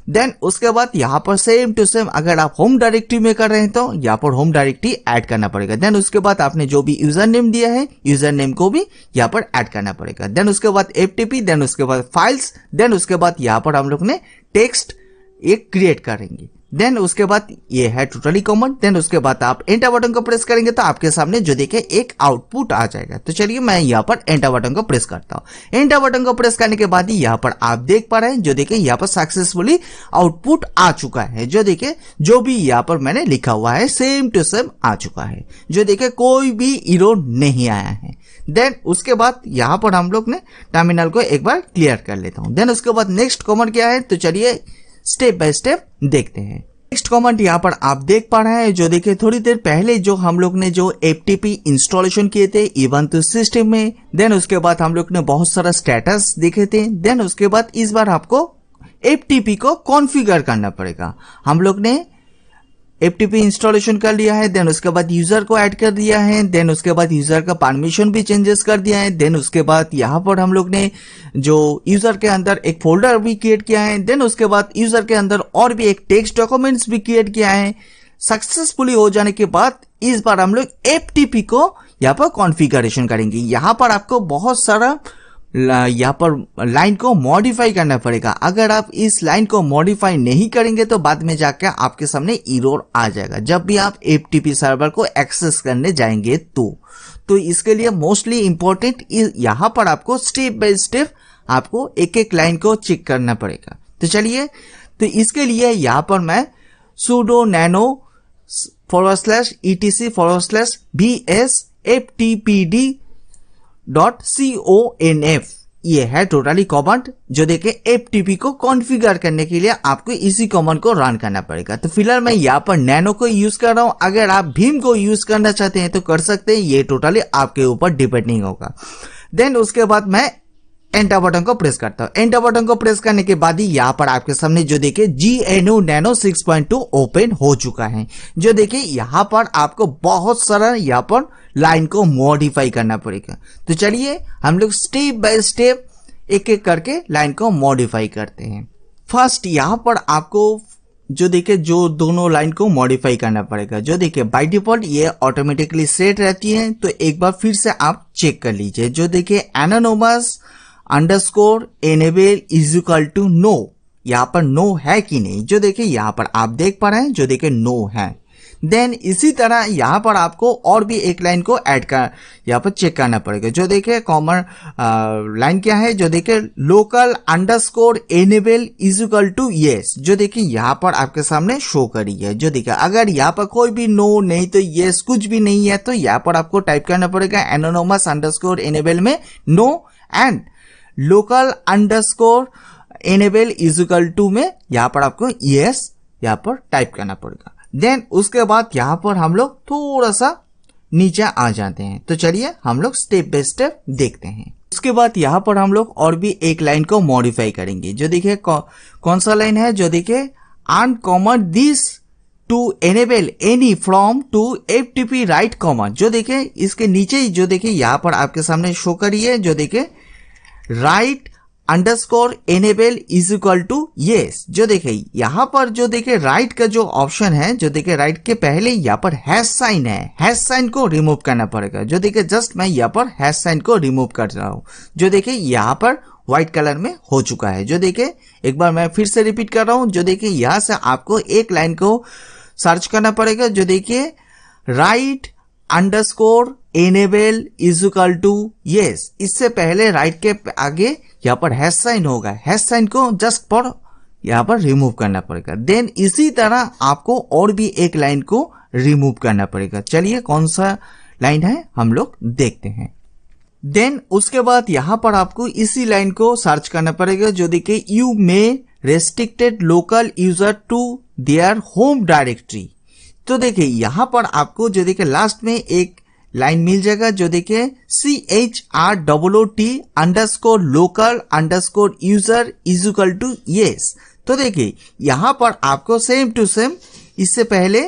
देन उसके बाद यहाँ पर सेम टू सेम अगर आप होम डायरेक्टरी में कर रहे हैं तो यहाँ पर होम डायरेक्टरी ऐड करना पड़ेगा। देन उसके बाद आपने जो भी यूजर नेम दिया है यूजर नेम को भी यहाँ पर ऐड करना पड़ेगा। देन उसके बाद FTP, देन उसके बाद फाइल्स, देन उसके बाद यहाँ पर हम लोग ने टेक्स्ट एक क्रिएट करेंगे। देन उसके बाद ये है टोटली कमांड। देन उसके बाद आप एंटर बटन को प्रेस करेंगे तो आपके सामने जो देखिए एक आउटपुट आ जाएगा। तो चलिए मैं यहाँ पर एंटर बटन को प्रेस करता हूँ। एंटर बटन को प्रेस करने के बाद ही यहाँ पर आप देख पा रहे हैं, जो देखिए यहाँ पर सक्सेसफुली आउटपुट आ चुका है। जो देखिए जो भी यहाँ पर मैंने लिखा हुआ है सेम टू सेम आ चुका है। जो देखिए कोई भी एरर नहीं आया है। देन उसके बाद यहाँ पर हम लोग ने टर्मिनल को एक बार क्लियर कर लेता हूँ। देन उसके बाद नेक्स्ट कमांड क्या है तो चलिए स्टेप बाय स्टेप देखते हैं। नेक्स्ट कमांड यहाँ पर आप देख पा रहे हैं, जो देखिए थोड़ी देर पहले जो हम लोग ने जो FTP इंस्टॉलेशन किए थे ubuntu सिस्टम में। देन उसके बाद हम लोग ने बहुत सारा स्टेटस देखे थे। देन उसके बाद इस बार आपको FTP को कॉन्फ़िगर करना पड़ेगा। हम लोग ने FTP इंस्टॉलेशन कर लिया है। देन उसके बाद यूजर को ऐड कर दिया है। देन उसके बाद यूजर का परमिशन भी चेंजेस कर दिया है। देन उसके बाद यहाँ पर हम लोग ने जो यूजर के अंदर एक फोल्डर भी क्रिएट किया है। देन उसके बाद यूजर के अंदर और भी एक टेक्स्ट डॉक्यूमेंट्स भी क्रिएट किया है। सक्सेसफुली हो जाने के बाद इस बार हम लोग FTP को यहाँ पर कॉन्फ़िगरेशन करेंगे। यहाँ पर आपको बहुत सारा यहाँ पर लाइन को मॉडिफाई करना पड़ेगा। अगर आप इस लाइन को मॉडिफाई नहीं करेंगे तो बाद में जाकर आपके सामने एरर आ जाएगा जब भी आप FTP सर्वर को एक्सेस करने जाएंगे तो इसके लिए मोस्टली इंपॉर्टेंट यहाँ पर आपको स्टेप बाय स्टेप आपको एक एक लाइन को चेक करना पड़ेगा। तो चलिए तो इसके लिए यहाँ पर मैं sudo nano /etc/vs ftpd.conf ये है टोटली कमांड। जो देखिए FTP को कॉन्फ़िगर करने के लिए आपको इसी कमांड को रन करना पड़ेगा। तो फिलहाल मैं यहाँ पर नैनो को यूज कर रहा हूँ। अगर आप भीम को यूज करना चाहते हैं तो कर सकते हैं, ये टोटली आपके ऊपर डिपेंडिंग होगा। देन उसके बाद मैं एंटर बटन को प्रेस करता हूँ। एंटर बटन को प्रेस करने के बाद ही यहाँ पर आपके सामने जो देखिए GNU Nano 6.2 ओपन हो चुका है। जो देखिए यहाँ पर आपको बहुत सारा यहाँ पर लाइन को मॉडिफाई करना पड़ेगा। तो चलिए हम लोग स्टेप बाय स्टेप एक एक करके लाइन को मॉडिफाई करते हैं। फर्स्ट यहाँ पर आपको जो देखिए जो दोनों लाइन को मॉडिफाई करना पड़ेगा। जो देखिए बाय डिफॉल्ट ये ऑटोमेटिकली सेट रहती है, तो एक बार फिर से आप चेक कर लीजिए। जो देखिए anonymous _enable is equal to no, यहाँ पर नो है कि नहीं। जो देखिए यहाँ पर आप देख पा रहे हैं, जो देखिए नो है। देन इसी तरह यहाँ पर आपको और भी एक लाइन को ऐड कर यहाँ पर चेक करना पड़ेगा। जो देखिए कॉमन लाइन क्या है, जो देखिए local _enable is equal to yes. जो देखिए यहाँ पर आपके सामने शो करी है। जो देखिए अगर यहाँ पर कोई भी नो नहीं तो येस कुछ भी नहीं है तो यहाँ पर आपको टाइप करना पड़ेगा एनोनिमस _enable में no and local _enable is equal to में यहाँ पर आपको येस यहाँ पर टाइप करना पड़ेगा। देन उसके बाद यहाँ पर हम लोग थोड़ा सा नीचे आ जाते हैं। तो चलिए हम लोग स्टेप बाय स्टेप देखते हैं। उसके बाद यहाँ पर हम लोग और भी एक लाइन को मॉडिफाई करेंगे। जो देखिए कौन सा लाइन है, जो देखिए uncomment this to enable any from to FTP write command, जो देखे इसके नीचे ही जो देखे यहाँ पर आपके सामने शो करिए, जो देखे write underscore enable is equal to yes. जो देखे यहाँ पर जो देखे राइट का जो ऑप्शन है, जो देखे राइट के पहले यहाँ पर हैश साइन है, हैश साइन को रिमूव करना पड़ेगा। जो देखे जस्ट मैं यहाँ पर हैश साइन को रिमूव कर रहा हूँ, जो देखे यहाँ पर व्हाइट कलर में हो चुका है। जो देखे एक बार मैं फिर से रिपीट कर रहा हूँ, जो देखे यहाँ से आपको एक लाइन को सर्च करना पड़ेगा, जो देखिए write underscore enable is equal to yes. इससे पहले राइट के आगे यहाँ पर हैश साइन होगा, हैश साइन को जस्ट पर यहाँ पर रिमूव करना पड़ेगा। देन इसी तरह आपको और भी एक लाइन को रिमूव करना पड़ेगा। चलिए कौन सा लाइन है हम लोग देखते हैं। देन उसके बाद यहाँ पर आपको इसी लाइन को सर्च करना पड़ेगा, जो देखिए you may restricted local user to their home directory. तो देखिए यहाँ पर आपको जो देखिए लास्ट में एक लाइन मिल जाएगा, जो देखिए CHROOT underscore local underscore user is equal to yes. तो देखिए यहाँ पर आपको सेम टू सेम इससे पहले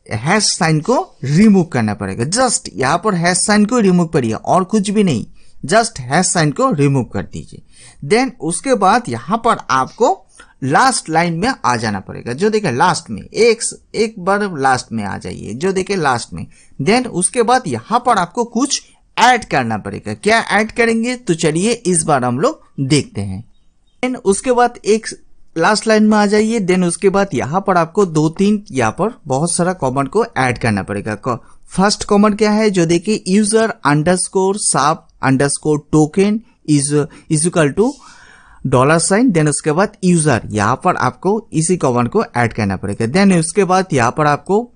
हैश साइन को रिमूव करना पड़ेगा। जस्ट यहाँ पर हैश साइन को रिमूव करिए और कुछ भी नहीं, जस्ट हैश साइन को रिमूव कर दीजिए। देन उसके बाद यहाँ पर आपको लास्ट लाइन में आ जाना पड़ेगा, जो देखे लास्ट में एक बार लास्ट में आ जाइए, जो देखे लास्ट में। देन उसके बाद यहाँ पर आपको कुछ ऐड करना पड़ेगा। क्या ऐड करेंगे तो चलिए इस बार हम लोग देखते हैं। देन उसके बाद एक लास्ट लाइन में आ जाइए। देन उसके बाद यहाँ पर आपको 2-3 यहाँ पर बहुत सारा कमेंट को ऐड करना पड़ेगा। फर्स्ट कमेंट क्या है, जो देखिए user underscore sub underscore token is equal to $। Then उसके बाद यूजर, यहाँ पर आपको इसी कमेंट को ऐड करना पड़ेगा। देन उसके बाद यहाँ पर आपको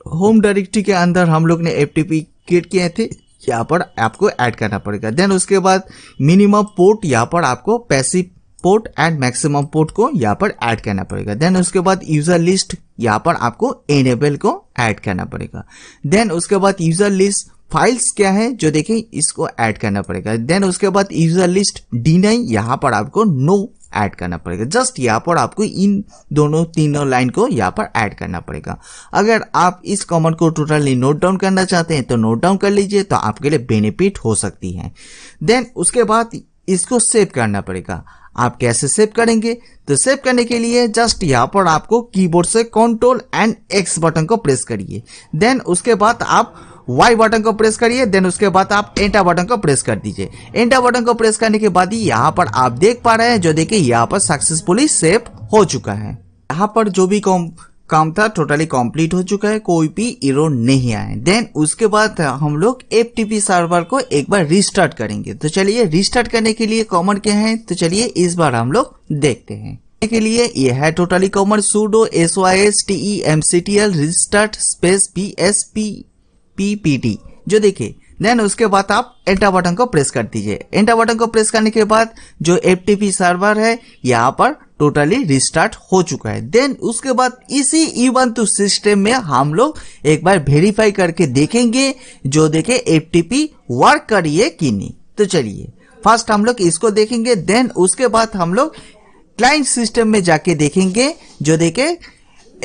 होम डायरेक्टरी के अंदर हम लोग ने FTP क्रिएट किए थे, यहाँ पर आपको ऐड करना पड़ेगा। देन उसके बाद मिनिमम पोर्ट, यहाँ पर आपको passive port and maximum port को यहाँ पर ऐड करना पड़ेगा। देन उसके बाद यूजर लिस्ट, यहाँ पर आपको एनेबल को ऐड करना पड़ेगा। देन उसके बाद यूजर लिस्ट फाइल्स क्या है, जो देखिए इसको ऐड करना पड़ेगा। देन उसके बाद यूजर लिस्ट डिनाई, यहाँ पर आपको नो ऐड करना पड़ेगा। जस्ट यहाँ पर आपको इन तीनों लाइन को यहाँ पर ऐड करना पड़ेगा। अगर आप इस कमेंट को टोटली नोट डाउन करना चाहते हैं तो नोट डाउन कर लीजिए, तो आपके लिए बेनिफिट हो सकती है। देन उसके बाद इसको सेव करना पड़ेगा। आप कैसे सेव करेंगे, तो सेव करने के लिए जस्ट यहाँ पर आपको कीबोर्ड से Ctrl+X बटन को प्रेस करिए। देन उसके बाद आप Y बटन को प्रेस करिए। देन उसके बाद आप एंटर बटन को प्रेस कर दीजिए। एंटर बटन को प्रेस करने के बाद ही यहाँ पर आप देख पा रहे हैं, जो देखिए यहाँ पर सक्सेसफुली सेव हो चुका है। यहाँ पर जो भी काम था टोटली कंप्लीट हो चुका है, कोई भी एरर नहीं आया। देन उसके बाद हम लोग FTP सर्वर को एक बार रिस्टार्ट करेंगे। तो चलिए रिस्टार्ट करने के लिए कॉमन क्या है, तो चलिए इस बार हम लोग देखते हैं। के लिए ये है totally command sudo systemctl restart space PSPPT, जो देखिए। देन उसके बाद आप एंटर बटन को प्रेस कर दीजिए। एंटर बटन को प्रेस करने के बाद जो FTP सर्वर है यहाँ पर टोटली रिस्टार्ट हो चुका है। देन उसके बाद इसी ubuntu सिस्टम में हम लोग एक बार वेरीफाई करके देखेंगे, जो देखे FTP वर्क कर रही है कि नहीं। तो चलिए फर्स्ट हम लोग इसको देखेंगे। देन उसके बाद हम लोग क्लाइंट सिस्टम में जाके देखेंगे, जो देखे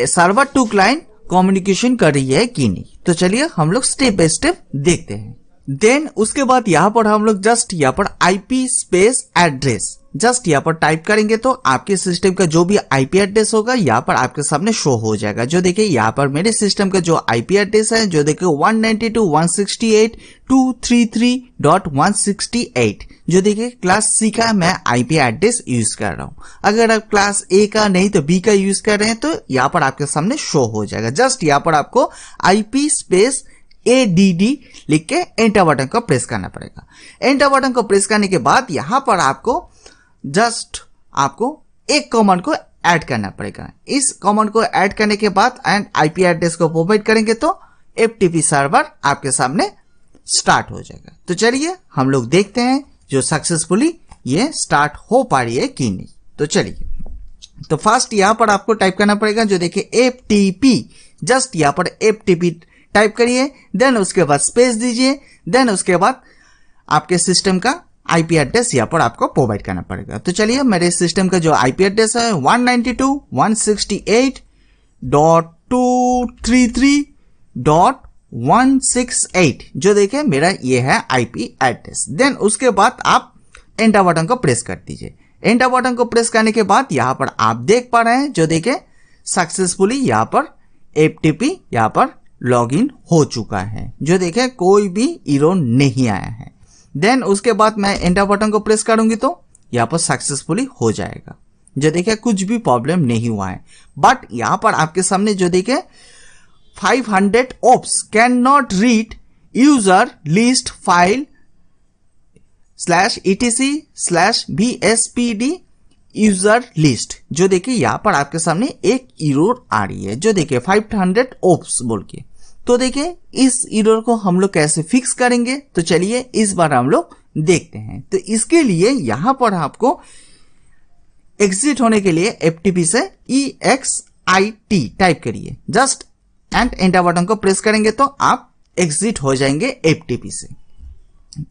सर्वर टू क्लाइंट कम्युनिकेशन कर रही है कि नहीं। तो चलिए हम लोग स्टेप बाय स्टेप देखते हैं। देन उसके बाद यहाँ पर हम लोग जस्ट यहाँ पर IP स्पेस एड्रेस जस्ट यहाँ पर टाइप करेंगे, तो आपके सिस्टम का जो भी IP एड्रेस होगा यहाँ पर आपके सामने शो हो जाएगा। जो देखिए यहाँ पर मेरे सिस्टम का जो IP एड्रेस है, जो देखिए 192.168.233.168, जो देखिए क्लास C का मैं IP एड्रेस यूज कर रहा हूँ। अगर आप क्लास A का नहीं तो B का यूज कर रहे हैं तो यहाँ पर आपके सामने शो हो जाएगा। जस्ट यहाँ पर आपको IP स्पेस ADD लिख के एंटर बटन को प्रेस करना पड़ेगा। एंटर बटन को प्रेस करने के बाद यहाँ पर आपको जस्ट आपको एक कमांड को ऐड करना पड़ेगा। इस कमांड को ऐड करने के बाद एंड IP एड्रेस को प्रोवाइड करेंगे तो FTP सर्वर आपके सामने स्टार्ट हो जाएगा। तो चलिए हम लोग देखते हैं जो सक्सेसफुली ये स्टार्ट हो पा रही है कि नहीं। तो चलिए, तो फर्स्ट यहाँ पर आपको टाइप करना पड़ेगा, जो देखिए FTP, जस्ट यहाँ पर FTP टाइप करिए। देन उसके बाद स्पेस दीजिए। देन उसके बाद आपके सिस्टम का IP एड्रेस यहाँ पर आपको प्रोवाइड करना पड़ेगा। तो चलिए मेरे सिस्टम का जो IP एड्रेस है 192.168. 233.168 जो देखें मेरा ये है आईपी एड्रेस। देन उसके बाद आप एंटर बटन को प्रेस कर दीजिए। एंटर बटन को प्रेस करने के बाद यहां पर आप देख पा रहे हैं जो देखें सक्सेसफुली यहां पर एफटीपी यहां पर लॉगिन हो चुका है, जो देखें कोई भी एरर नहीं आया है। देन उसके बाद मैं एंटर बटन को प्रेस करूंगी तो यहां पर सक्सेसफुली हो जाएगा, जो देखें कुछ भी प्रॉब्लम नहीं हुआ है। बट यहां पर आपके सामने जो देखें 500 oops can not read user list file /etc/bspd user list, जो देखिए यहां पर आपके सामने एक एरर आ रही है जो देखिए 500 ओप्स बोल के। तो देखिए इस एरर को हम लोग कैसे फिक्स करेंगे, तो चलिए इस बार हम लोग देखते हैं। तो इसके लिए यहां पर आपको एग्जिट होने के लिए एफटीपी से EXIT टाइप करिए जस्ट एंड एंटर बटन को प्रेस करेंगे तो आप एग्जिट हो जाएंगे एफटीपी से।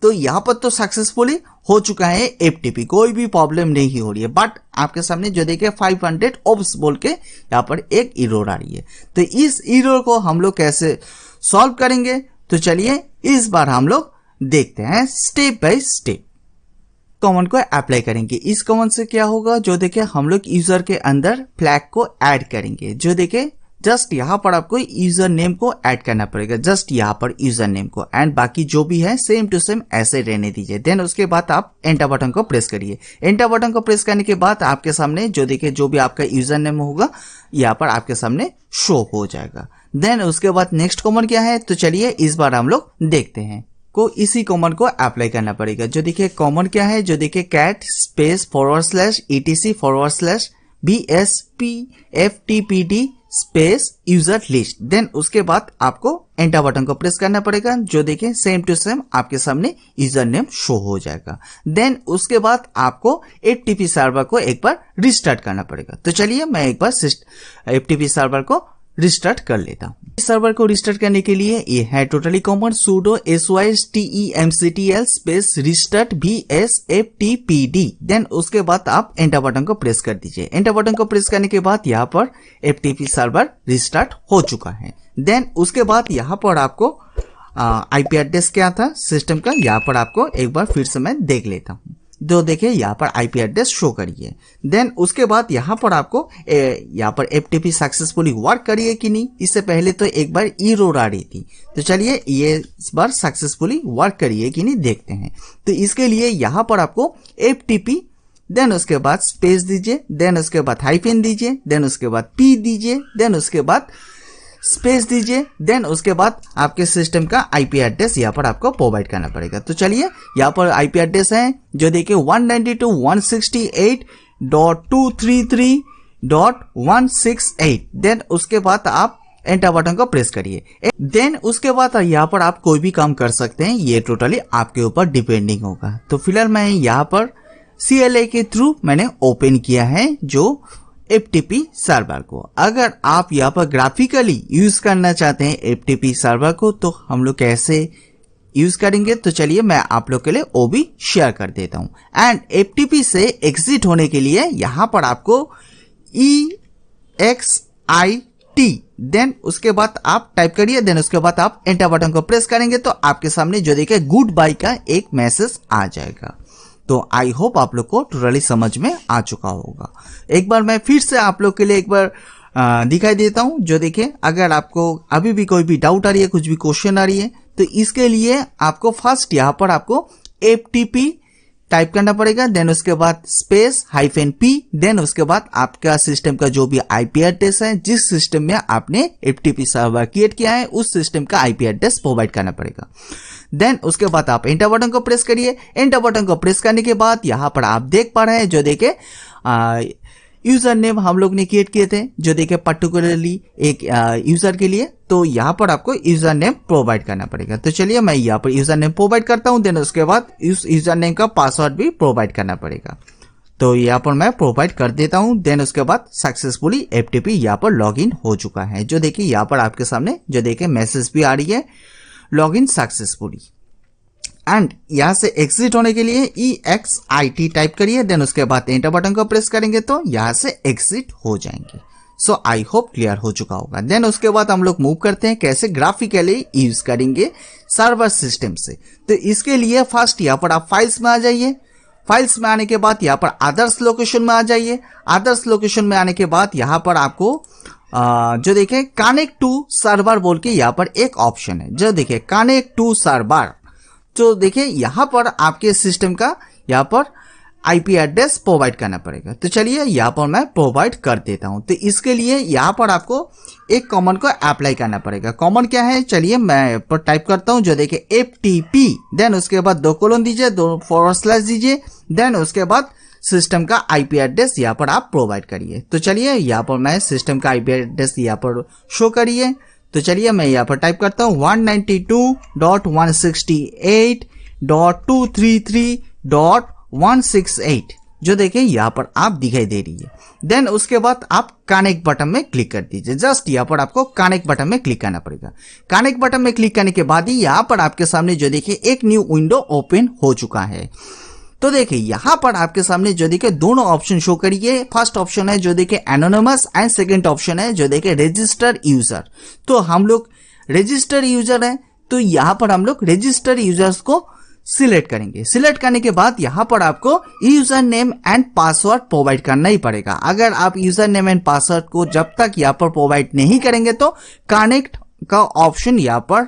तो यहां पर तो सक्सेसफुली हो चुका है एफटीपी, कोई भी प्रॉब्लम नहीं हो रही है। बट आपके सामने जो देखिए 500 ओप्स बोल के यहां पर एक एरर आ रही है। तो इस एरर को हम लोग कैसे सॉल्व करेंगे, तो चलिए इस बार हम लोग देखते हैं स्टेप बाय स्टेप। कमांड को अप्लाई करेंगे। इस कमांड से क्या होगा, जो देखिए हम लोग यूजर के अंदर फ्लैग को ऐड करेंगे। जो देखिए जस्ट यहां पर आपको यूजर नेम को ऐड करना पड़ेगा, जस्ट यहां पर यूजर नेम को, एंड बाकी जो भी है सेम टू सेम ऐसे रहने दीजिए। देन उसके बाद आप एंटर बटन को प्रेस करिए। एंटर बटन को प्रेस करने के बाद आपके सामने जो देखिए जो भी आपका यूजर नेम होगा यहां पर आपके सामने शो हो जाएगा। देन उसके बाद नेक्स्ट कमांड क्या है, तो चलिए इस बार हम लोग देखते हैं। को इसी कमांड को अप्लाई करना पड़ेगा। जो देखिए कमांड क्या है, जो देखिए cat space /etc/BSPFTPD space user list. Then उसके बाद आपको एंटर बटन को प्रेस करना पड़ेगा, जो देखिए सेम टू सेम आपके सामने यूजर नेम शो हो जाएगा। देन उसके बाद आपको एफटीपी सर्वर को एक बार रिस्टार्ट करना पड़ेगा। तो चलिए मैं एक बार एफटीपी सर्वर को रिस्टार्ट कर लेता हूँ। इस सर्वर को रिस्टार्ट करने के लिए ये है totally command sudo systemctl space restart BSFTPD। Then उसके बाद आप एंटर बटन को प्रेस कर दीजिए। एंटर बटन को प्रेस करने के बाद यहाँ पर एफटीपी सर्वर रिस्टार्ट हो चुका है। देन उसके बाद यहाँ पर आपको आईपी एड्रेस क्या था सिस्टम का, यहाँ पर आपको एक बार फिर से मैं देख लेता हूँ। जो देखिए यहाँ पर आईपी एड्रेस शो करिए। देन उसके बाद यहाँ पर आपको यहाँ पर एफटीपी सक्सेसफुली वर्क करिए कि नहीं, इससे पहले तो एक बार एरर आ रही थी। तो चलिए ये इस बार सक्सेसफुली वर्क करिए कि नहीं देखते हैं। तो इसके लिए यहाँ पर आपको एफटीपी देन उसके बाद स्पेस दीजिए, देन उसके बाद हाइफन दीजिए, देन उसके बाद पी दीजिए, देन उसके बाद स्पेस दीजिए। देन उसके बाद आपके सिस्टम का आईपी एड्रेस यहाँ पर आपको प्रोवाइड करना पड़ेगा। तो चलिए यहाँ पर आईपी एड्रेस है जो देखिए 192.168.233.168। देन उसके बाद आप एंटर बटन को प्रेस करिए। देन उसके बाद यहाँ पर आप कोई भी काम कर सकते हैं, ये टोटली आपके ऊपर डिपेंडिंग होगा। तो फिलहाल मैं यहाँ पर CLI के थ्रू मैंने ओपन किया है जो एफटीपी सर्वर को। अगर आप यहाँ पर ग्राफिकली यूज करना चाहते हैं एफटीपी सर्वर को, तो हम लोग कैसे यूज करेंगे, तो चलिए मैं आप लोग के लिए वो भी शेयर कर देता हूं। एंड एफटीपी से एग्जिट होने के लिए यहाँ पर आपको EXIT देन उसके बाद आप टाइप करिए। देन उसके बाद आप एंटर बटन को प्रेस करेंगे तो आपके सामने जो देखिए गुड बाय का एक मैसेज आ जाएगा। तो आई होप आप लोग को टोटली समझ में आ चुका होगा। एक बार मैं फिर से आप लोग के लिए एक बार दिखाई देता हूं। जो देखिए अगर आपको अभी भी कोई भी डाउट आ रही है, कुछ भी क्वेश्चन आ रही है, तो इसके लिए आपको फर्स्ट यहाँ पर आपको एफटीपी टाइप करना पड़ेगा। देन उसके बाद स्पेस -p। देन उसके बाद आपका सिस्टम का जो भी आईपी एड्रेस है, जिस सिस्टम में आपने एफटीपी सर्वर क्रिएट किया है, उस सिस्टम का आईपी एड्रेस प्रोवाइड करना पड़ेगा। देन उसके बाद आप एंटर बटन को प्रेस करिए। एंटर बटन को प्रेस करने के बाद यहाँ पर आप देख पा रहे हैं जो देखे यूजर नेम हम लोग ने क्रिएट किए थे, जो देखे पर्टिकुलरली एक यूजर के लिए। तो यहाँ पर आपको यूजर नेम प्रोवाइड करना पड़ेगा। तो चलिए मैं यहाँ पर यूजर नेम प्रोवाइड करता हूँ। देन उसके बाद उस यूजर नेम का पासवर्ड भी प्रोवाइड करना पड़ेगा। तो यहाँ पर मैं प्रोवाइड कर देता हूँ। देन उसके बाद सक्सेसफुली एफटीपी यहाँ पर लॉगिन हो चुका है। जो देखिए यहाँ पर आपके सामने जो देखिए मैसेज भी आ रही है, लॉगिन सक्सेसफुली। एंड यहां से एग्जिट होने के लिए EXIT टाइप करिए। देन उसके बाद एंटर बटन को प्रेस करेंगे तो यहां से एग्जिट हो जाएंगे। सो आई होप क्लियर हो चुका होगा। देन उसके बाद हम लोग मूव करते हैं कैसे ग्राफिकली यूज करेंगे सर्वर सिस्टम से। तो इसके लिए फर्स्ट यहाँ पर आप फाइल्स में आ जाइए। फाइल्स में आने के बाद यहाँ पर अदर्स लोकेशन में आ जाइए। अदर्स लोकेशन में आने के बाद यहाँ पर आपको जो देखें कनेक्ट टू सर्वर बोल के यहाँ पर एक ऑप्शन है, जो देखें कनेक्ट टू सर्वर। तो देखिए यहाँ पर आपके सिस्टम का यहाँ पर आईपी एड्रेस प्रोवाइड करना पड़ेगा। तो चलिए यहाँ पर मैं प्रोवाइड कर देता हूँ। तो इसके लिए यहाँ पर आपको एक कॉमन को अप्लाई करना पड़ेगा। कॉमन क्या है, चलिए मैं पर टाइप करता हूँ, जो देखिए FTP, देन उसके बाद 2 कोलन दीजिए, 2 फॉरवर्ड स्लैश दीजिए, देन उसके बाद सिस्टम का आईपी एड्रेस यहाँ पर आप प्रोवाइड करिए। तो चलिए यहाँ पर मैं सिस्टम का आईपी एड्रेस यहाँ पर शो करिए। तो चलिए मैं यहाँ पर टाइप करता हूँ 192.168.233.168, जो देखिए यहाँ पर आप दिखाई दे रही है। देन उसके बाद आप कनेक्ट बटन में क्लिक कर दीजिए। जस्ट यहाँ पर आपको कनेक्ट बटन में क्लिक करना पड़ेगा। कनेक्ट बटन में क्लिक करने के बाद ही यहाँ पर आपके सामने जो देखिए एक न्यू विंडो ओपन हो चुका है। तो देखिए यहाँ पर आपके सामने जो देखिए दोनों ऑप्शन शो करिए। फर्स्ट ऑप्शन है जो देखिए एनोनिमस एंड सेकंड ऑप्शन है जो देखिए रजिस्टर यूजर। तो हम लोग रजिस्टर यूजर है, तो यहाँ पर हम लोग रजिस्टर यूजर्स को सिलेक्ट करेंगे। सिलेक्ट करने के बाद यहाँ पर आपको user name and password provide करना ही पड़ेगा। अगर आप यूजर नेम एंड पासवर्ड को जब तक यहाँ पर प्रोवाइड नहीं करेंगे तो कनेक्ट का ऑप्शन यहाँ पर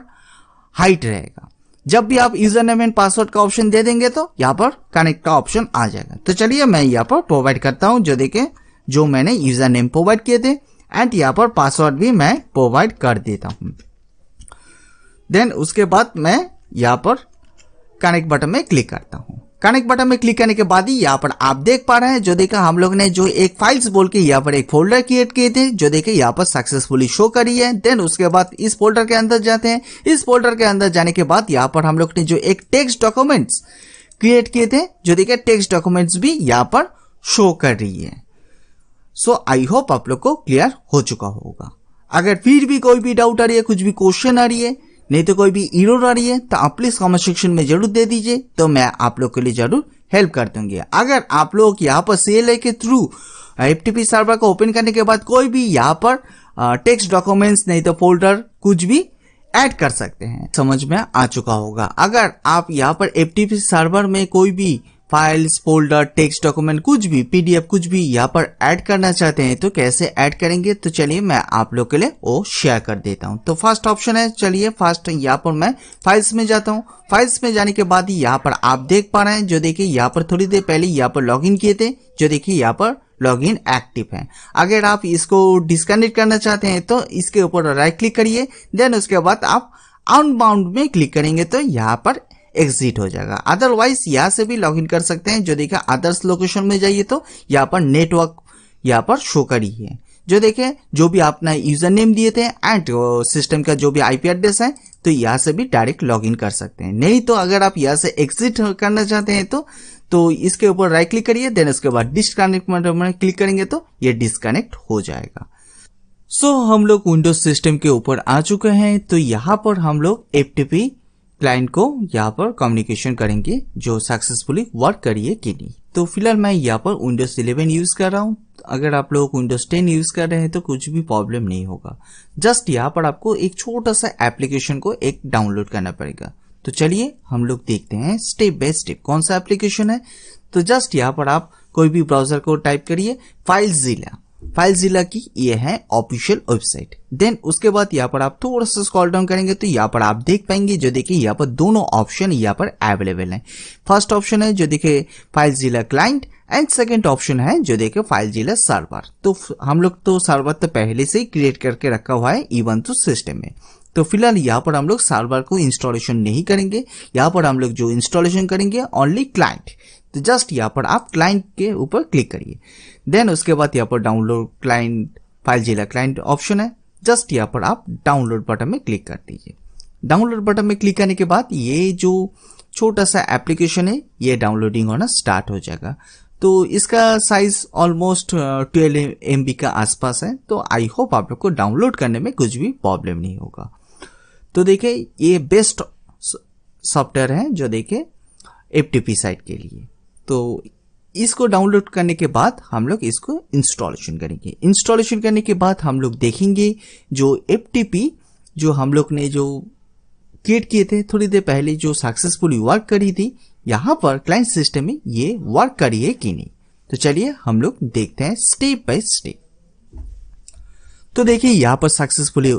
हाइड रहेगा। जब भी आप यूजर नेम एंड पासवर्ड का ऑप्शन दे देंगे तो यहाँ पर कनेक्ट का ऑप्शन आ जाएगा। तो चलिए मैं यहाँ पर प्रोवाइड करता हूँ, जो देखें जो मैंने यूजर नेम प्रोवाइड किए थे एंड यहाँ पर पासवर्ड भी मैं प्रोवाइड कर देता हूँ। देन उसके बाद मैं यहाँ पर कनेक्ट बटन में क्लिक करता हूँ। कनेक्ट बटन में क्लिक करने के बाद ही यहाँ पर आप देख पा रहे हैं जो देखा हम लोग ने जो एक फाइल्स बोल के यहाँ पर एक फोल्डर क्रिएट किए थे, जो देखे यहाँ पर सक्सेसफुली शो करी है। देन उसके बाद इस फोल्डर के अंदर जाते हैं। इस फोल्डर के अंदर जाने के बाद यहाँ पर हम लोग ने जो एक टेक्स्ट डॉक्यूमेंट्स क्रिएट किए थे, जो देखे टेक्स्ट डॉक्यूमेंट्स भी यहाँ पर शो कर रही है। सो आई होप आप लोग को क्लियर हो चुका होगा। अगर फिर भी कोई भी डाउट आ रही है, कुछ भी क्वेश्चन आ रही है, नहीं तो कोई भी एरर आ रही है, तो आप प्लीज कमेंट सेक्शन में जरूर दे दीजिए, तो मैं आप लोग के लिए जरूर हेल्प कर दूंगी। अगर आप लोग यहाँ पर CLI के थ्रू FTP सर्वर को ओपन करने के बाद कोई भी यहाँ पर टेक्स्ट डॉक्यूमेंट्स नहीं तो फोल्डर कुछ भी ऐड कर सकते हैं। समझ में आ चुका होगा। अगर आप यहाँ पर FTP सर्वर में कोई भी फाइल्स, फोल्डर, टेक्स्ट डॉक्यूमेंट, कुछ भी PDF कुछ भी यहाँ पर ऐड करना चाहते हैं तो कैसे ऐड करेंगे, तो चलिए मैं आप लोग के लिए वो शेयर कर देता हूँ। तो फर्स्ट ऑप्शन है, चलिए फर्स्ट यहाँ पर मैं फाइल्स में जाता हूँ। फाइल्स में जाने के बाद ही यहाँ पर आप देख पा रहे हैं जो देखिए यहाँ पर थोड़ी देर पहले यहाँ पर लॉगिन किए थे, जो देखिए यहाँ पर लॉगिन एक्टिव है। अगर आप इसको डिस्कनेक्ट करना चाहते हैं तो इसके ऊपर राइट क्लिक करिए। देन उसके बाद आप अनबाउंड में क्लिक करेंगे तो यहाँ पर एग्जिट हो जाएगा। अदरवाइज यहाँ से भी लॉगिन कर सकते हैं। जो देखिए अदर्स लोकेशन में जाइए तो यहाँ पर नेटवर्क यहाँ पर शो करी है, जो देखिए जो भी आपने यूजर नेम दिए थे एंड सिस्टम का जो भी आईपी एड्रेस है, तो यहाँ से भी डायरेक्ट लॉगिन कर सकते हैं। नहीं तो अगर आप यहाँ से एग्जिट करना चाहते हैं तो इसके ऊपर राइट क्लिक करिए। देन उसके बाद डिस्कनेक्ट में क्लिक करेंगे तो ये डिस्कनेक्ट हो जाएगा। सो हम लोग विंडोज सिस्टम के ऊपर आ चुके हैं। तो यहाँ पर हम लोग FTP क्लाइंट को यहाँ पर कम्युनिकेशन करेंगे जो सक्सेसफुली वर्क करिए कि नहीं। तो फिलहाल मैं यहाँ पर विंडोज 11 यूज कर रहा हूँ। अगर आप लोग विंडोज 10 यूज कर रहे हैं तो कुछ भी प्रॉब्लम नहीं होगा। जस्ट यहाँ पर आपको एक छोटा सा एप्लीकेशन को एक डाउनलोड करना पड़ेगा। तो चलिए हम लोग देखते हैं स्टेप बाय स्टेप कौन सा एप्लीकेशन है। तो जस्ट यहाँ पर आप कोई भी ब्राउजर को टाइप करिए फाइलजिला। फाइलजिला की ये है ऑफिशियल वेबसाइट। देन उसके बाद यहाँ पर आप थोड़ा सा स्क्रॉल डाउन करेंगे तो यहाँ पर आप देख पाएंगे जो देखिए यहाँ पर दोनों ऑप्शन यहाँ पर अवेलेबल हैं। फर्स्ट ऑप्शन है जो देखिए फाइलजिला क्लाइंट एंड सेकंड ऑप्शन है जो देखिए फाइलजिला सर्वर। तो हम लोग तो सर्वर तो पहले से ही क्रिएट करके रखा हुआ है ubuntu सिस्टम में। तो फिलहाल यहाँ पर हम लोग सर्वर को इंस्टॉलेशन नहीं करेंगे। यहाँ पर हम लोग जो इंस्टॉलेशन करेंगे ओनली क्लाइंट। तो जस्ट यहाँ पर आप क्लाइंट के ऊपर क्लिक करिए। देन उसके बाद यहाँ पर डाउनलोड क्लाइंट फाइलजिला क्लाइंट ऑप्शन है। जस्ट यहाँ पर आप डाउनलोड बटन में क्लिक कर दीजिए। डाउनलोड बटन में क्लिक करने के बाद ये जो छोटा सा एप्लीकेशन है ये डाउनलोडिंग होना स्टार्ट हो जाएगा। तो इसका साइज ऑलमोस्ट 12 MB का आसपास है। तो आई होप आप लोग को डाउनलोड करने में कुछ भी प्रॉब्लम नहीं होगा। तो देखिए ये बेस्ट सॉफ्टवेयर है जो देखिए FTP साइट के लिए। तो इसको डाउनलोड करने के बाद हम लोग इसको इंस्टॉलेशन करेंगे। इंस्टॉलेशन करने के बाद हम लोग देखेंगे जो FTP जो हम लोग ने जो क्रिएट किए थे थोड़ी देर पहले, जो सक्सेसफुली वर्क करी थी, यहाँ पर क्लाइंट सिस्टम में ये वर्क करी है कि नहीं। तो चलिए हम लोग देखते हैं स्टेप बाय स्टेप। तो देखिए यहाँ पर सक्सेसफुली